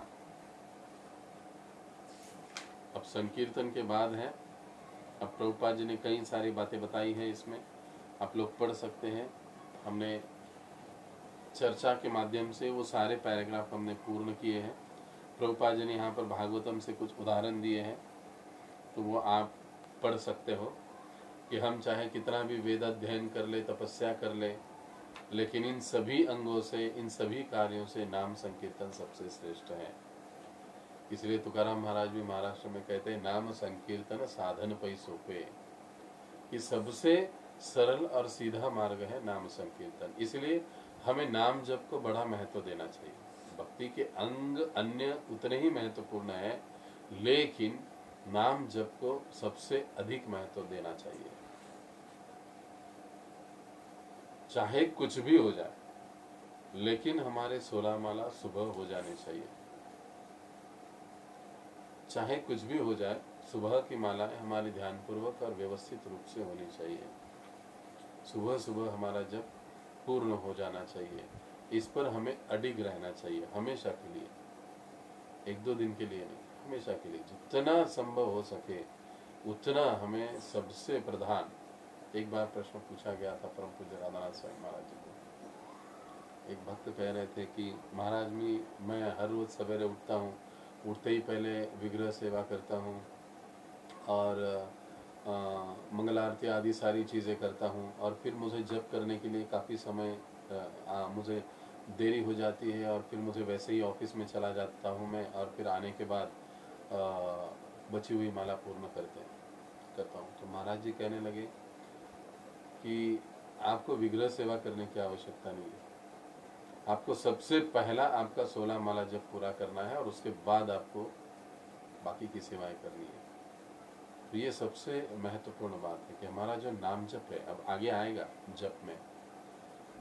अब संकीर्तन के बाद है, अब प्रभुपाद जी ने कई सारी बातें बताई हैं, इसमें आप लोग पढ़ सकते हैं। हमने चर्चा के माध्यम से वो सारे पैराग्राफ हमने पूर्ण किए हैं। प्रभुपाद जी ने यहाँ पर भागवतम से कुछ उदाहरण दिए हैं, तो वो आप पढ़ सकते हो कि हम चाहे कितना भी वेद अध्ययन कर ले, तपस्या कर ले, लेकिन इन सभी अंगों से, इन सभी कार्यों से नाम संकीर्तन सबसे श्रेष्ठ है। इसलिए तुकाराम महाराज भी महाराष्ट्र में कहते हैं, नाम संकीर्तन साधन पै सोपे, कि सबसे सरल और सीधा मार्ग है नाम संकीर्तन। इसलिए हमें नाम जप को बड़ा महत्व देना चाहिए। भक्ति के अंग अन्य उतने ही महत्वपूर्ण है, लेकिन नाम जप को सबसे अधिक महत्व देना चाहिए। चाहे कुछ भी हो जाए, लेकिन हमारे 16 माला सुबह हो जाने चाहिए। चाहे कुछ भी हो जाए, सुबह की मालाएं हमारी ध्यानपूर्वक और व्यवस्थित रूप से होनी चाहिए। सुबह सुबह हमारा जप पूर्ण हो जाना चाहिए। इस पर हमें अडिग रहना चाहिए, हमेशा के लिए, 1-2 दिन के लिए नहीं, हमेशा के लिए। जितना संभव हो सके उतना हमें सबसे प्रधान। एक बार प्रश्न पूछा गया था परम पूज्य राधानाथ स्वामी महाराज जी को। एक भक्त कह रहे थे कि महाराज मैं हर रोज सवेरे उठता हूँ, उठते ही पहले विग्रह सेवा करता हूँ और मंगल आरती आदि सारी चीज़ें करता हूँ, और फिर मुझे जप करने के लिए काफ़ी समय मुझे देरी हो जाती है, और फिर मुझे वैसे ही ऑफिस में चला जाता हूँ मैं, और फिर आने के बाद बची हुई माला पूर्ण करता हूँ। तो महाराज जी कहने लगे कि आपको विग्रह सेवा करने की आवश्यकता नहीं है, आपको सबसे पहला आपका 16 माला जप पूरा करना है, और उसके बाद आपको बाकी की सेवाएं करनी है। तो ये सबसे महत्वपूर्ण बात है कि हमारा जो नाम जप है, अब आगे आएगा जप में,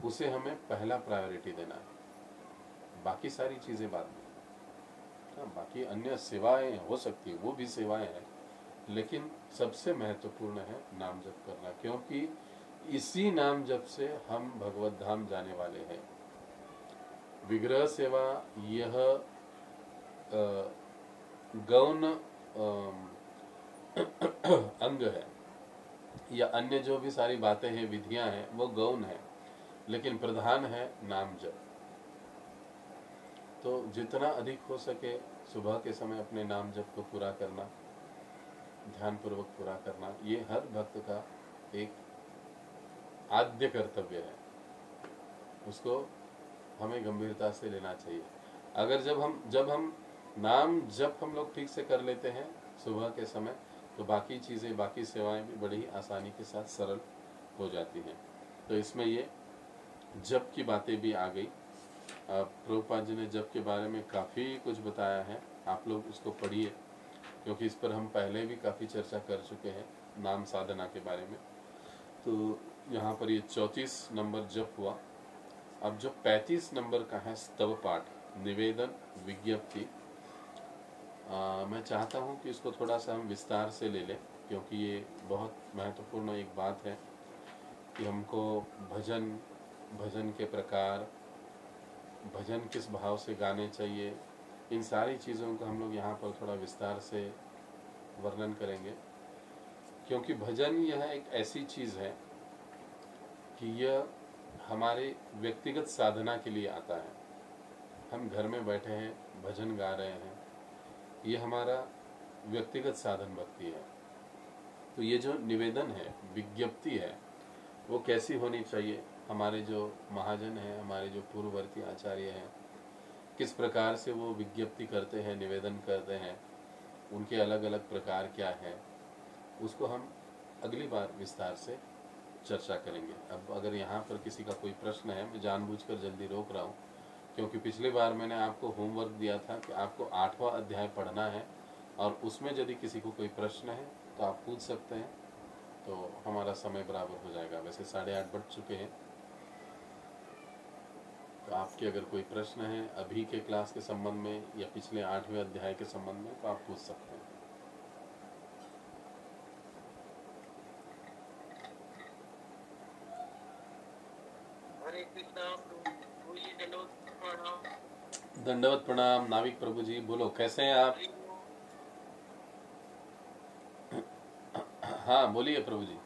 उसे हमें पहला प्रायोरिटी देना है, बाकी सारी चीजें बाद में। बाकी अन्य सेवाएं हो सकती है, वो भी सेवाएं हैं, लेकिन सबसे महत्वपूर्ण है नाम जप करना, क्योंकि इसी नाम जप से हम भगवत धाम जाने वाले हैं। विग्रह सेवा यह गौण अंग है, या अन्य जो भी सारी बातें हैं, विधियां हैं, वो गौण है, लेकिन प्रधान है नाम जप। तो जितना अधिक हो सके सुबह के समय अपने नाम जप को पूरा करना, ध्यान पूर्वक पूरा करना, ये हर भक्त का एक आद्य कर्तव्य है। उसको हमें गंभीरता से लेना चाहिए। अगर जब हम नाम जप हम लोग ठीक से कर लेते हैं सुबह के समय, तो बाकी चीज़ें, बाकी सेवाएं भी बड़ी ही आसानी के साथ सरल हो जाती हैं। तो इसमें ये जप की बातें भी आ गई। प्रभुपाद जी ने जप के बारे में काफ़ी कुछ बताया है, आप लोग उसको पढ़िए, क्योंकि इस पर हम पहले भी काफ़ी चर्चा कर चुके हैं नाम साधना के बारे में। तो यहाँ पर ये 34 नंबर जप हुआ। अब जो 35 नंबर का है स्तव पाठ, निवेदन, विज्ञप्ति, मैं चाहता हूँ कि इसको थोड़ा सा हम विस्तार से ले लें, क्योंकि ये बहुत महत्वपूर्ण एक बात है कि हमको भजन के प्रकार, भजन किस भाव से गाने चाहिए, इन सारी चीज़ों का हम लोग यहाँ पर थोड़ा विस्तार से वर्णन करेंगे। क्योंकि भजन यह एक ऐसी चीज़ है कि यह हमारे व्यक्तिगत साधना के लिए आता है। हम घर में बैठे हैं, भजन गा रहे हैं, ये हमारा व्यक्तिगत साधन भक्ति है। तो ये जो निवेदन है, विज्ञप्ति है, वो कैसी होनी चाहिए, हमारे जो महाजन हैं, हमारे जो पूर्ववर्ती आचार्य हैं, किस प्रकार से वो विज्ञप्ति करते हैं, निवेदन करते हैं, उनके अलग अलग प्रकार क्या है, उसको हम अगली बार विस्तार से चर्चा करेंगे। अब अगर यहाँ पर किसी का कोई प्रश्न है, मैं जानबूझकर जल्दी रोक रहा हूँ, क्योंकि पिछली बार मैंने आपको होमवर्क दिया था कि आपको 8वां अध्याय पढ़ना है, और उसमें यदि किसी को कोई प्रश्न है तो आप पूछ सकते हैं, तो हमारा समय बराबर हो जाएगा। वैसे 8:30 बज चुके हैं, तो आपके अगर कोई प्रश्न है अभी के क्लास के संबंध में या पिछले 8वें अध्याय के संबंध में, तो आप पूछ सकते हैं। हरे कृष्णा प्रभु जी, दंडवत प्रणाम। दंडवत प्रणाम नाविक प्रभु जी, बोलो कैसे हैं आप? हाँ बोलिए प्रभु जी।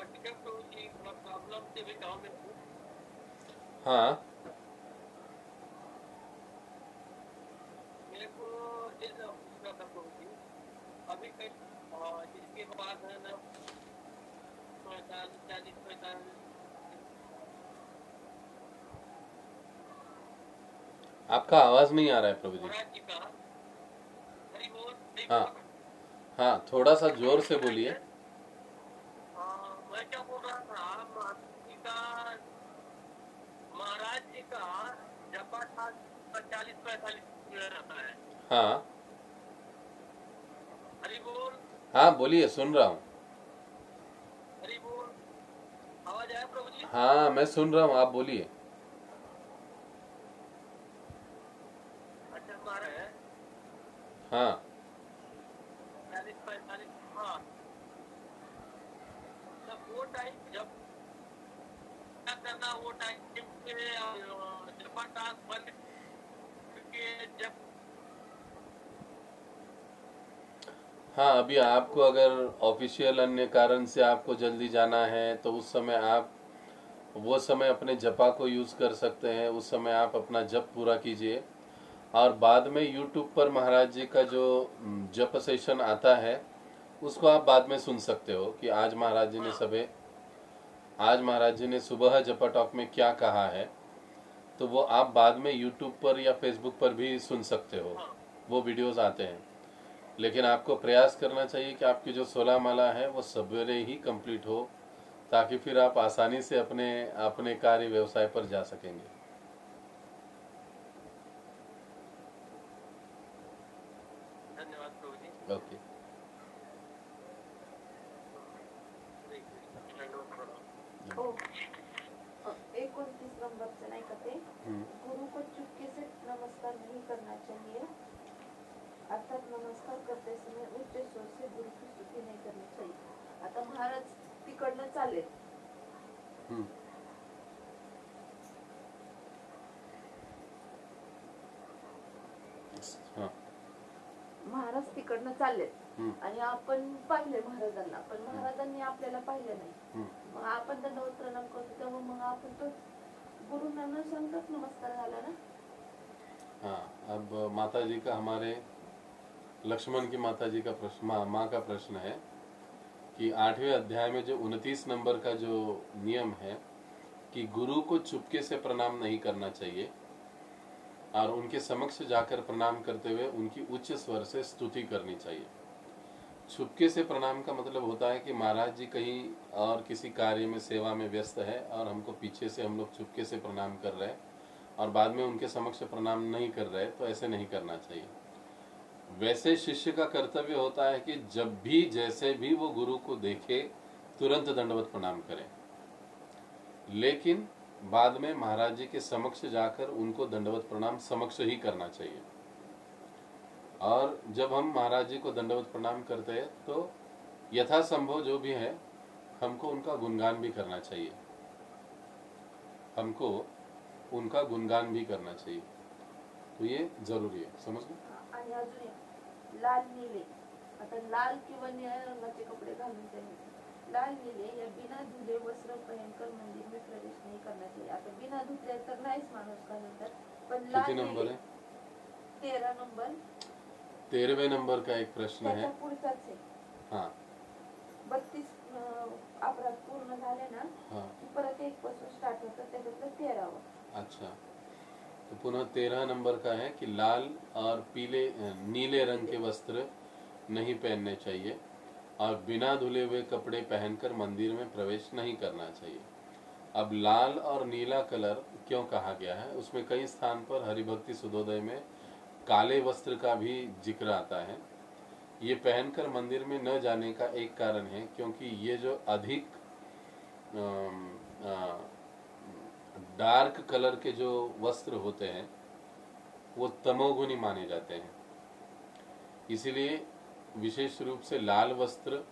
ठीक है प्रभु जी, थोड़ा प्रॉब्लम से भी गाँव में हूँ। हाँ मेरे को इस पूछना था प्रभु जी, अभी कहीं जिसके बाद है ना 45 आपका आवाज नहीं आ रहा है प्रभु जी। महाराज जी का हरि बोल। हाँ हाँ, थोड़ा सा जोर से बोलिए। मैं क्या बोल रहा था, महाराज जी का जपा था 40-45 रहता है। हाँ हरि बोल। हाँ बोलिए, सुन रहा हूँ। हरि बोल, आवाज आया प्रभु जी? हाँ मैं सुन रहा हूँ, आप बोलिए। अच्छा महाराज है हाँ 40-45। हाँ, तब वो टाइम जब क्या करना, वो टाइम पे जपा टास्क बंद करके जब हाँ, अभी आपको अगर ऑफिशियल अन्य कारण से आपको जल्दी जाना है तो उस समय आप वो समय अपने जपा को यूज़ कर सकते हैं। उस समय आप अपना जप पूरा कीजिए, और बाद में यूट्यूब पर महाराज जी का जो जप सेशन आता है उसको आप बाद में सुन सकते हो कि आज महाराज जी ने सुबह जपा टॉक में क्या कहा है। तो वो आप बाद में यूट्यूब पर या फेसबुक पर भी सुन सकते हो, वो वीडियोस आते हैं। लेकिन आपको प्रयास करना चाहिए कि आपकी जो 16 माला है वो सवेरे ही कंप्लीट हो, ताकि फिर आप आसानी से अपने अपने कार्य व्यवसाय पर जा सकेंगे। धन्यवाद प्रभु जी। ओके। ओ 29 नंबरचं नाही का ते, गुरु को चुपके से नमस्कार नहीं करना चाहिए, अर्थात नमस्कार करते समय उच्च स्वर से गुरु की स्तुति नहीं करनी चाहिए। आता महाराज तिकडनं चालेल, हाँ महाराज तिकडनं चाललेत आणि आपण पाहिले महाराजांना, पण महाराजांनी आपल्याला पाहिलं नाही। मग आपण दंडवत प्रणाम करतो तेव्हा मग आपण तो गुरुंना न सांगताच नमस्कार झाला ना। हाँ, अब माता जी का, हमारे लक्ष्मण की माता जी का प्रश्न, माँ का प्रश्न है कि 8वें अध्याय में जो 29 नंबर का जो नियम है कि गुरु को चुपके से प्रणाम नहीं करना चाहिए, और उनके समक्ष जाकर प्रणाम करते हुए उनकी उच्च स्वर से स्तुति करनी चाहिए। चुपके से प्रणाम का मतलब होता है कि महाराज जी कहीं और किसी कार्य में, सेवा में व्यस्त है, और हमको पीछे से हम लोग चुपके से प्रणाम कर रहे हैं और बाद में उनके समक्ष प्रणाम नहीं कर रहे, तो ऐसे नहीं करना चाहिए। वैसे शिष्य का कर्तव्य होता है कि जब भी जैसे भी वो गुरु को देखे तुरंत दंडवत प्रणाम करें, लेकिन बाद में महाराज जी के समक्ष जाकर उनको दंडवत प्रणाम समक्ष ही करना चाहिए। और जब हम महाराज जी को दंडवत प्रणाम करते हैं तो यथासंभव जो भी है हमको उनका गुणगान भी करना चाहिए, हमको उनका गुणगान भी करना चाहिए। तो ये जरूरी है, समझ लो। आणि अजून एक, लाल नीले, आता लाल किंवा निळ्या रंगाचे कपडे घालून त्यांनी लाल नीले या बिना धुले वस्त्र पहनकर मंदिर में प्रवेश नहीं करना चाहिए। आता बिना धुतले तर नाहीच माणूस घालून, पण किती लाल नंबर नीले है? 13 नंबर 13वें नंबर का एक प्रश्न त्याच्या है। पुढचाच आहे. हाँ 32 अपराध पूर्ण झाले ना हाँ की परत 1 पासून स्टार्ट होतं, त्याच्यातलं 13वं. अच्छा, तो पुनः 13 नंबर का है कि लाल और पीले नीले रंग के वस्त्र नहीं पहनने चाहिए और बिना धुले हुए कपड़े पहनकर मंदिर में प्रवेश नहीं करना चाहिए। अब लाल और नीला कलर क्यों कहा गया है, उसमें कई स्थान पर हरिभक्ति सुधोदय में काले वस्त्र का भी जिक्र आता है। ये पहनकर मंदिर में न जाने का एक कारण है क्योंकि ये जो अधिक डार्क कलर के जो वस्त्र होते हैं वो तमोगुणी माने जाते हैं। इसीलिए विशेष रूप से लाल वस्त्र,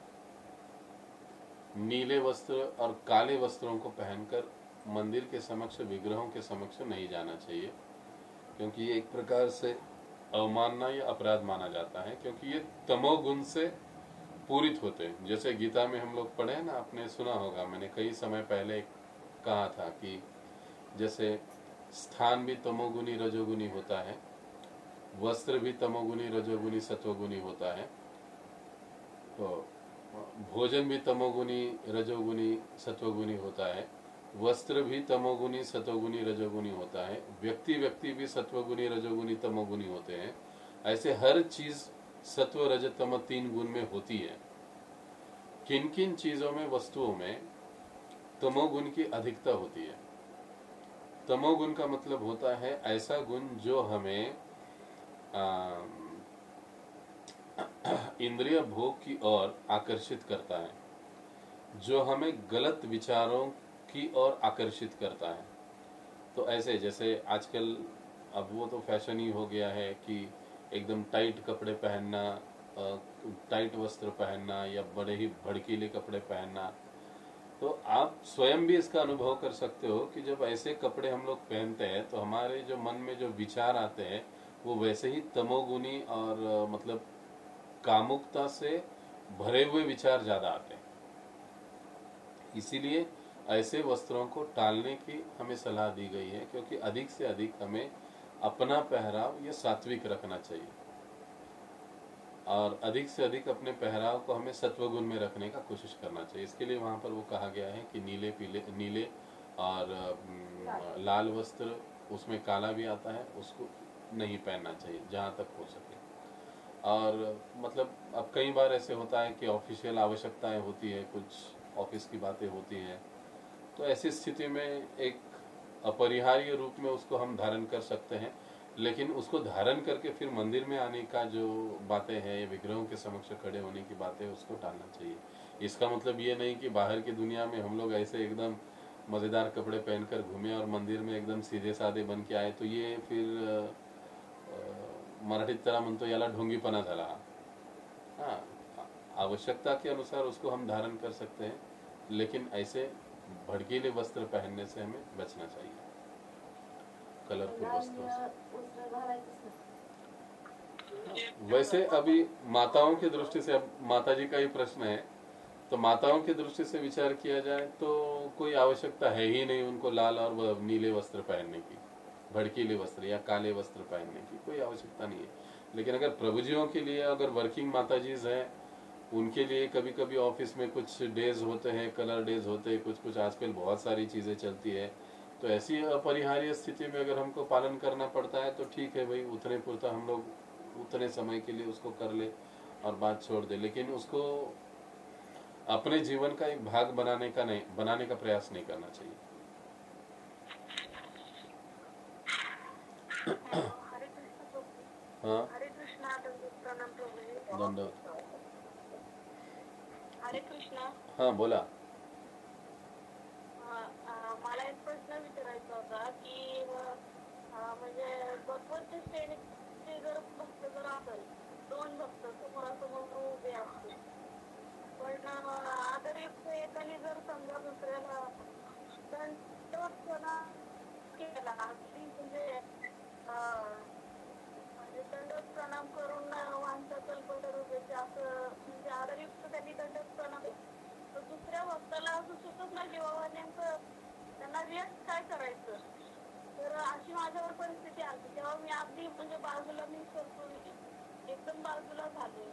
नीले वस्त्र और काले वस्त्रों को पहनकर मंदिर के समक्ष, विग्रहों के समक्ष नहीं जाना चाहिए, क्योंकि ये एक प्रकार से अवमानना या अपराध माना जाता है, क्योंकि ये तमोगुण से पूरित होते हैं। जैसे गीता में हम लोग पढ़े ना, आपने सुना होगा, मैंने कई समय पहले कहा था कि जैसे स्थान भी तमोगुणी रजोगुणी होता है, वस्त्र भी तमोगुणी रजोगुणी सत्वगुणी होता है, तो भोजन भी तमोगुणी रजोगुणी सत्वगुणी होता है, वस्त्र भी तमोगुणी सत्वगुणी रजोगुणी होता है, व्यक्ति व्यक्ति भी सत्वगुणी रजोगुणी तमोगुणी होते हैं। ऐसे हर चीज सत्व रज तम 3 गुण में होती है। किन किन चीजों में, वस्तुओं में तमोगुण की अधिकता होती है। तमोगुण का मतलब होता है ऐसा गुण जो हमें इंद्रिय भोग की ओर आकर्षित करता है, जो हमें गलत विचारों की ओर आकर्षित करता है। तो ऐसे जैसे आजकल अब वो तो फैशन ही हो गया है कि एकदम टाइट कपड़े पहनना, टाइट वस्त्र पहनना या बड़े ही भड़कीले कपड़े पहनना। तो आप स्वयं भी इसका अनुभव कर सकते हो कि जब ऐसे कपड़े हम लोग पहनते हैं तो हमारे जो मन में जो विचार आते हैं वो वैसे ही तमोगुणी और मतलब कामुकता से भरे हुए विचार ज्यादा आते हैं। इसीलिए ऐसे वस्त्रों को टालने की हमें सलाह दी गई है, क्योंकि अधिक से अधिक हमें अपना पहराव या सात्विक रखना चाहिए और अधिक से अधिक अपने पहराव को हमें सत्वगुण में रखने का कोशिश करना चाहिए। इसके लिए वहाँ पर वो कहा गया है कि नीले और लाल वस्त्र, उसमें काला भी आता है, उसको नहीं पहनना चाहिए जहाँ तक हो सके। और मतलब अब कई बार ऐसे होता है कि ऑफिशियल आवश्यकताएं होती है, कुछ ऑफिस की बातें होती हैं, तो ऐसी स्थिति में एक अपरिहार्य रूप में उसको हम धारण कर सकते हैं, लेकिन उसको धारण करके फिर मंदिर में आने का जो बातें हैं, विग्रहों के समक्ष खड़े होने की बातें, उसको टालना चाहिए। इसका मतलब ये नहीं कि बाहर की दुनिया में हम लोग ऐसे एकदम मज़ेदार कपड़े पहनकर घूमे और मंदिर में एकदम सीधे साधे बन के आए, तो ये फिर मराठीत त्याला म्हणतो याला ढोंगीपणा झाला। हाँ, आवश्यकता के अनुसार उसको हम धारण कर सकते हैं, लेकिन ऐसे भड़कीले वस्त्र पहनने से हमें बचना चाहिए, कलरफुल वस्त्रों से। वैसे अभी माताओं की दृष्टि से, अब माता जी का ही प्रश्न है, तो माताओं की दृष्टि से विचार किया जाए तो कोई आवश्यकता है ही नहीं उनको लाल और नीले वस्त्र पहनने की, भड़कीले वस्त्र या काले वस्त्र पहनने की कोई आवश्यकता नहीं है। लेकिन अगर प्रभुजियों के लिए, अगर वर्किंग माताजीज हैं, उनके लिए कभी कभी ऑफिस में कुछ डेज होते हैं, कलर डेज होते हैं, कुछ आजकल बहुत सारी चीज़ें चलती है, तो ऐसी अपरिहार्य स्थिति में अगर हमको पालन करना पड़ता है तो ठीक है भाई, उतने पुरता हम लोग उतने समय के लिए उसको कर ले और बात छोड़ दे, लेकिन उसको अपने जीवन का एक भाग बनाने का प्रयास नहीं करना चाहिए। हाँ, हरे कृष्णा प्रणाम प्रभुजी। दंडवत। हरे कृष्णा। हाँ बोला। मला एक प्रश्न विचारायचा होता की म्हणजे भगवंत श्रेणीचे जर भक्त जर असेल, 2 भक्त समोरासमोर उभे असतील, पण आदरयुक्त एकाने जर समजा दुसऱ्याला दंडवत केला, अगदी म्हणजे दंडवत प्रणाम करून वांछा कल्पतरुचे असं म्हणजे आदरयुक्त त्यांनी दंडवत प्रणाम, तर दुसऱ्या भक्ताला असं सुचत नाही की बाबा नेमकं त्यांना रिॲक्ट काय करायचं. तर अशी माझ्यावर परिस्थिती आली, तेव्हा मी अगदी म्हणजे बाजूला मी सरकून एकदम बाजूला झाले.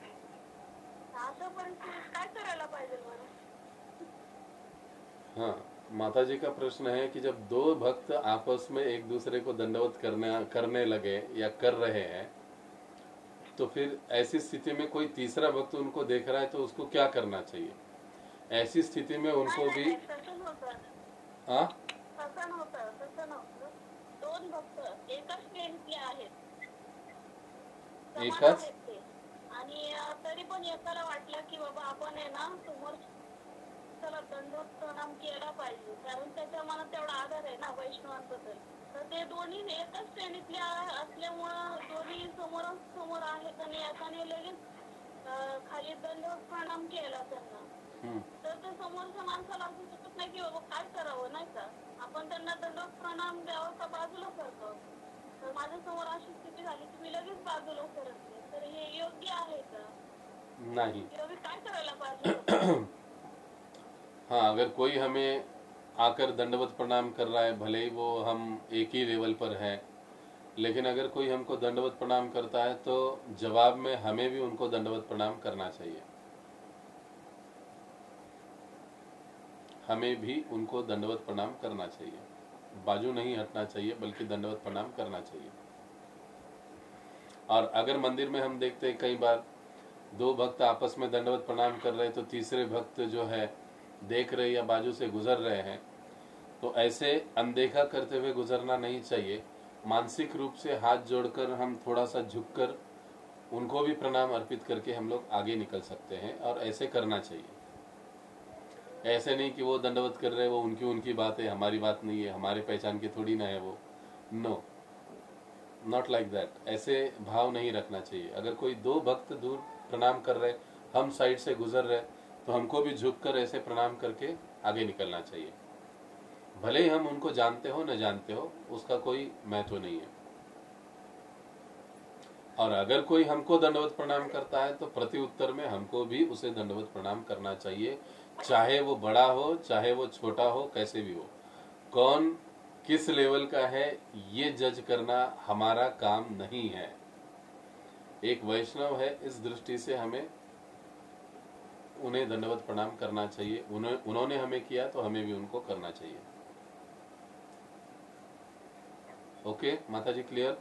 अशा परिस्थितीत काय करायला पाहिजे बरं? हाँ, माता जी का प्रश्न है कि जब दो भक्त आपस में एक दूसरे को दंडवत करने लगे या कर रहे हैं, तो फिर ऐसी स्थिति में कोई तीसरा भक्त उनको देख रहा है तो उसको क्या करना चाहिए? ऐसी स्थिति में उनको भी तसं नव्हतं. हाँ तसं नव्हतं. दोन भक्त एकाच श्रेणीतले आहेत. समान एकाच आहेत ते. आणि तरी पण एकाला वाटलं की बाबा आपण आहे ना समोरच्याला दंडवत प्रणाम केला पाहिजे, कारण त्याच्या मनात तेवढा आदर आहे ना वैष्णवांबद्दल. तर ते दोन्ही एकाच श्रेणीतले असल्यामुळं दोन्ही समोरासमोर आहेत आणि एकाने लगेच खाली दंडवत प्रणाम केला त्यांना. तर ते समोरच्या माणसाला असं सुचत नाही की बाबा काय करावं, नाही का? आपण त्यांना दंडवत प्रणाम द्यावा का बाजूला सरकावं? तर माझ्यासमोर अशी स्थिती झाली की मी लगेच बाजूला सरकले. तर हे योग्य आहे का? नहीं। योग्य काय करायला पाहिजे? हाँ, अगर कोई हमें आकर दंडवत प्रणाम कर रहा है, भले ही वो हम एक ही लेवल पर है, लेकिन अगर कोई हमको दंडवत प्रणाम करता है तो जवाब में हमें भी उनको दंडवत प्रणाम करना चाहिए। हमें भी उनको दंडवत प्रणाम करना चाहिए, बाजू नहीं हटना चाहिए, बल्कि दंडवत प्रणाम करना चाहिए। और अगर मंदिर में हम देखते हैं कई बार दो भक्त आपस में दंडवत प्रणाम कर रहे तो तीसरे भक्त जो है देख रहे या बाजू से गुजर रहे हैं, तो ऐसे अनदेखा करते हुए गुजरना नहीं चाहिए। मानसिक रूप से हाथ जोड़कर हम थोड़ा सा झुककर उनको भी प्रणाम अर्पित करके हम लोग आगे निकल सकते हैं, और ऐसे करना चाहिए। ऐसे नहीं कि वो दंडवत कर रहे हैं, वो उनकी बात है, हमारी बात नहीं है, हमारे पहचान की थोड़ी ना है वो। No, not like that. ऐसे भाव नहीं रखना चाहिए। अगर कोई दो भक्त दूर प्रणाम कर रहे, हम साइड से गुजर रहे, तो हमको भी झुककर ऐसे प्रणाम करके आगे निकलना चाहिए। भले ही हम उनको जानते हो न जानते हो, उसका कोई महत्व नहीं है। और अगर कोई हमको दंडवत प्रणाम करता है तो प्रति उत्तर में हमको भी उसे दंडवत प्रणाम करना चाहिए, चाहे वो बड़ा हो चाहे वो छोटा हो, कैसे भी हो। कौन किस लेवल का है ये जज करना हमारा काम नहीं है। एक वैष्णव है, इस दृष्टि से हमें उन्हें दंडवत प्रणाम करना चाहिए। उन्होंने हमें किया तो हमें भी उनको करना चाहिए। ओके माता जी, क्लियर?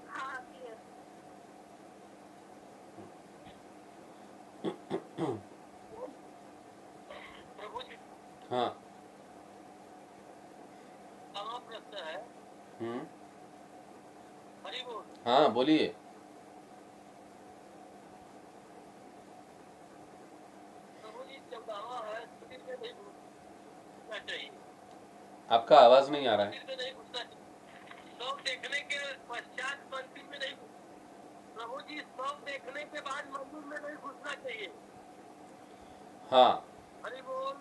हाँ, क्लियर. प्रभु जी, हाँ। प्रश्न है. हरि बोल. हाँ बोलिए। प्रभु जी, जब दावा है तो फिर में नहीं घुसना चाहिए. आपका आवाज नहीं आ रहा है। फिर में नहीं घुसना चाहिए. सब देखने के पश्चात मंदिर में नहीं. प्रभु जी, सब देखने के बाद मंदिर में नहीं घुसना चाहिए. हाँ हरि बोल.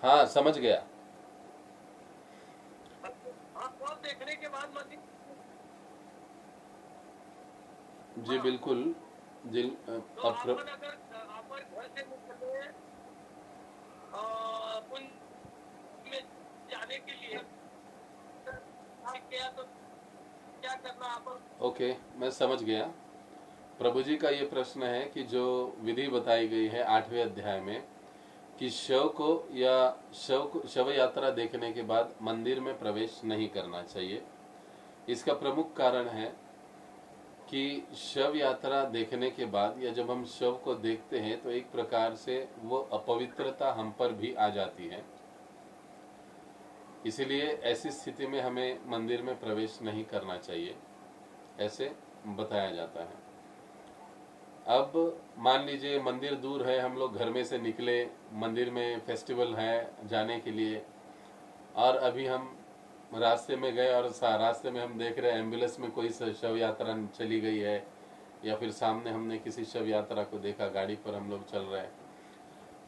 हाँ, समझ गया। हाँ, सब देखने के बाद मंदिर. जी बिल्कुल। तो अपन अगर घर से निकले कुंज में जाने के लिए क्या, तो क्या करना अपन? ओके, मैं समझ गया। प्रभु जी का ये प्रश्न है कि जो विधि बताई गई है 8वें अध्याय में कि शव को या शव यात्रा देखने के बाद मंदिर में प्रवेश नहीं करना चाहिए। इसका प्रमुख कारण है कि शव यात्रा देखने के बाद या जब हम शव को देखते हैं तो एक प्रकार से वो अपवित्रता हम पर भी आ जाती है। इसीलिए ऐसी स्थिति में हमें मंदिर में प्रवेश नहीं करना चाहिए, ऐसे बताया जाता है। अब मान लीजिए मंदिर दूर है, हम लोग घर में से निकले, मंदिर में फेस्टिवल है जाने के लिए, और अभी हम रास्ते में गए और रास्ते में हम देख रहे हैं एम्बुलेंस में कोई शव यात्रा चली गई है, या फिर सामने हमने किसी शव यात्रा को देखा, गाड़ी पर हम लोग चल रहे हैं।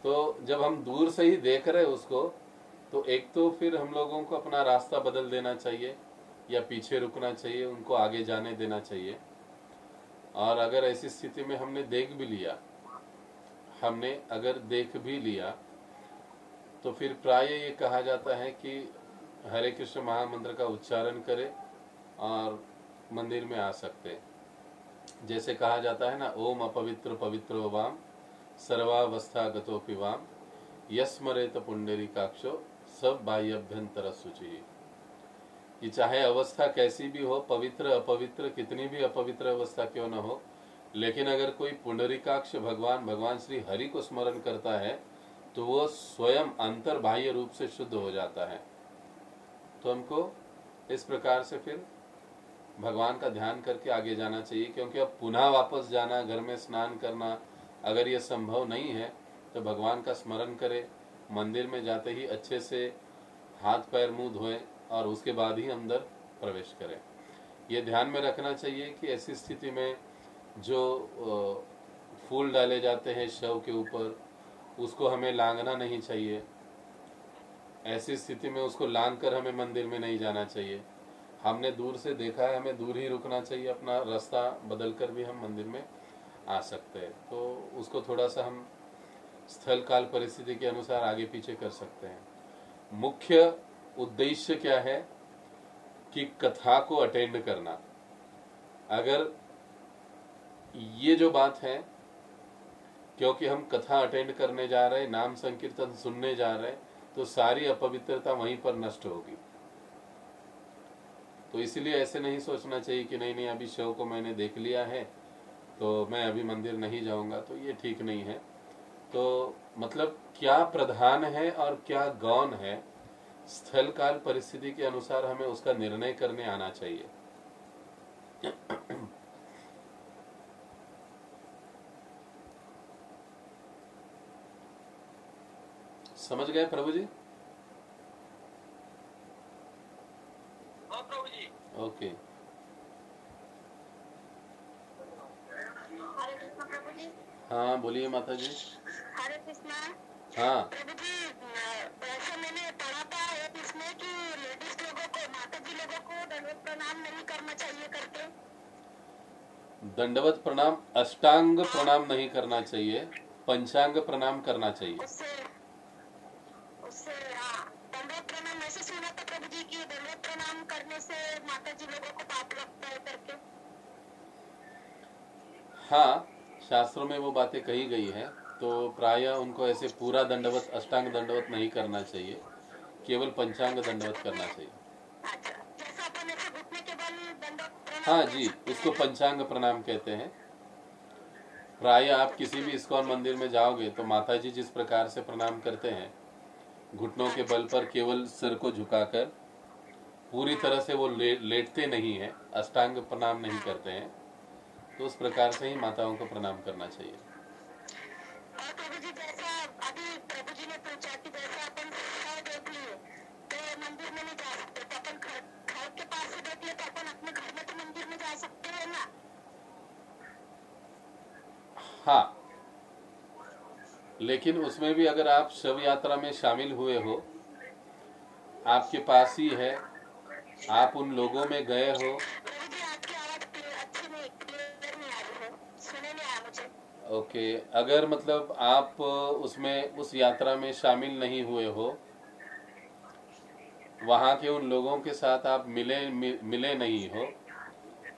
तो जब हम दूर से ही देख रहे हैं उसको, तो एक तो फिर हम लोगों को अपना रास्ता बदल देना चाहिए या पीछे रुकना चाहिए, उनको आगे जाने देना चाहिए। और अगर ऐसी स्थिति में हमने देख भी लिया तो फिर प्राय ये कहा जाता है कि हरे कृष्ण महामंत्र का उच्चारण करें और मंदिर में आ सकते हैं। जैसे कहा जाता है ना, ओम अपवित्र पवित्रो वाम सर्वावस्था गतो पिवाम यस्मरेत पुंडरीकाक्षो सब बाह्यभ्यंतर शुचि। कि चाहे अवस्था कैसी भी हो, पवित्र अपवित्र कितनी भी अपवित्र अवस्था क्यों न हो, लेकिन अगर कोई पुंडरीकाक्ष भगवान श्री हरि को स्मरण करता है तो वो स्वयं अंतर बाह्य रूप से शुद्ध हो जाता है। तो हमको इस प्रकार से फिर भगवान का ध्यान करके आगे जाना चाहिए, क्योंकि अब पुनः वापस जाना, घर में स्नान करना अगर ये संभव नहीं है तो भगवान का स्मरण करें, मंदिर में जाते ही अच्छे से हाथ पैर मुंह धोएं और उसके बाद ही अंदर प्रवेश करें। ये ध्यान में रखना चाहिए कि ऐसी स्थिति में जो फूल डाले जाते हैं शव के ऊपर, उसको हमें लांघना नहीं चाहिए। ऐसी स्थिति में उसको लांघ कर हमें मंदिर में नहीं जाना चाहिए। हमने दूर से देखा है, हमें दूर ही रुकना चाहिए, अपना रास्ता बदल कर भी हम मंदिर में आ सकते हैं। तो उसको थोड़ा सा हम स्थल काल परिस्थिति के अनुसार आगे पीछे कर सकते हैं। मुख्य उद्देश्य क्या है कि कथा को अटेंड करना। अगर ये जो बात है, क्योंकि हम कथा अटेंड करने जा रहे हैं, नाम संकीर्तन सुनने जा रहे हैं, तो सारी अपवित्रता वहीं पर नष्ट होगी। तो इसलिए ऐसे नहीं सोचना चाहिए कि नहीं नहीं अभी शव को मैंने देख लिया है तो मैं अभी मंदिर नहीं जाऊंगा, तो ये ठीक नहीं है। तो मतलब क्या प्रधान है और क्या गौण है, स्थल काल परिस्थिति के अनुसार हमें उसका निर्णय करने आना चाहिए। समझ गए प्रभु जी? हाँ प्रभु जी। ओके। हरे कृष्णा प्रभु जी। हाँ बोलिए माता जी। हरे कृष्णा हाँ प्रभु जी। वैसे मैंने पढ़ा था एक इसमें कि लेडीज लोगों को, माता जी लोगों को दंडवत प्रणाम नहीं करना चाहिए करके। दंडवत प्रणाम, अष्टांग प्रणाम नहीं करना चाहिए, पंचांग प्रणाम करना चाहिए। उससे दंडवत प्रणाम ऐसे सुना था प्रभु जी कि दंडवत प्रणाम करने से माता जी लोगों को पाप लगता है करके। हाँ, शास्त्रों में वो बातें कही गई है। तो प्रायः उनको ऐसे पूरा दंडवत, अष्टांग दंडवत नहीं करना चाहिए, केवल पंचांग दंडवत करना चाहिए। अच्छा, जैसा अपन ऐसे घुटने के बल दंडवत प्रणाम हाँ कर जी, सकते इसको हैं। पंचांग प्रणाम कहते हैं। प्रायः आप किसी भी इस्कॉन मंदिर में जाओगे तो माता जी जिस प्रकार से प्रणाम करते हैं, घुटनों के बल पर केवल सिर को झुकाकर, पूरी तरह से वो लेटते नहीं है, अष्टांग प्रणाम नहीं करते हैं, तो उस प्रकार से ही माताओं को प्रणाम करना चाहिए। और प्रभु जी जैसा अभी प्रभु जी ने पूछा कि जैसा अपन शव देख लिए तो मंदिर में नहीं जा सकते, तो अपन घर के पास से देख लिए तो अपन अपने घर में तो मंदिर में जा सकते हैं ना। हाँ, लेकिन उसमें भी अगर आप शव यात्रा में शामिल हुए हो, आपके पास ही है, आप उन लोगों में गए हो। प्रभु जी आपकी आवाज अच्छी नहीं, क्लियर नहीं आ रही है, सुने नहीं आया मुझे। ओके, अगर मतलब आप उसमें उस यात्रा में शामिल नहीं हुए हो, वहाँ के उन लोगों के साथ आप मिले नहीं हो,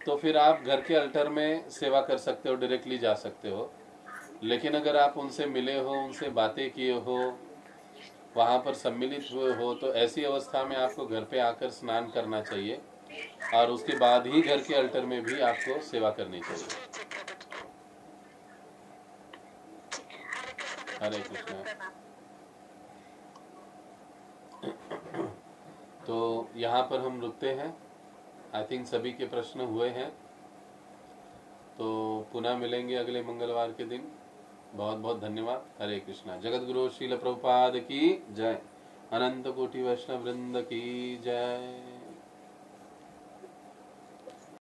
तो फिर आप घर के अल्टर में सेवा कर सकते हो, डायरेक्टली जा सकते हो। लेकिन अगर आप उनसे मिले हो, उनसे बातें किए हो, वहाँ पर सम्मिलित हुए हो, तो ऐसी अवस्था में आपको घर पे आकर स्नान करना चाहिए और उसके बाद ही घर के अल्टर में भी आपको सेवा करनी चाहिए। हरे कृष्णा। तो यहाँ पर हम रुकते हैं। आई थिंक सभी के प्रश्न हुए हैं, तो पुनः मिलेंगे अगले मंगलवार के दिन। बहुत बहुत धन्यवाद। हरे कृष्णा। जगत गुरु श्रील प्रभुपाद की जय। अनंत कोटि वैष्णव वृंद की जय।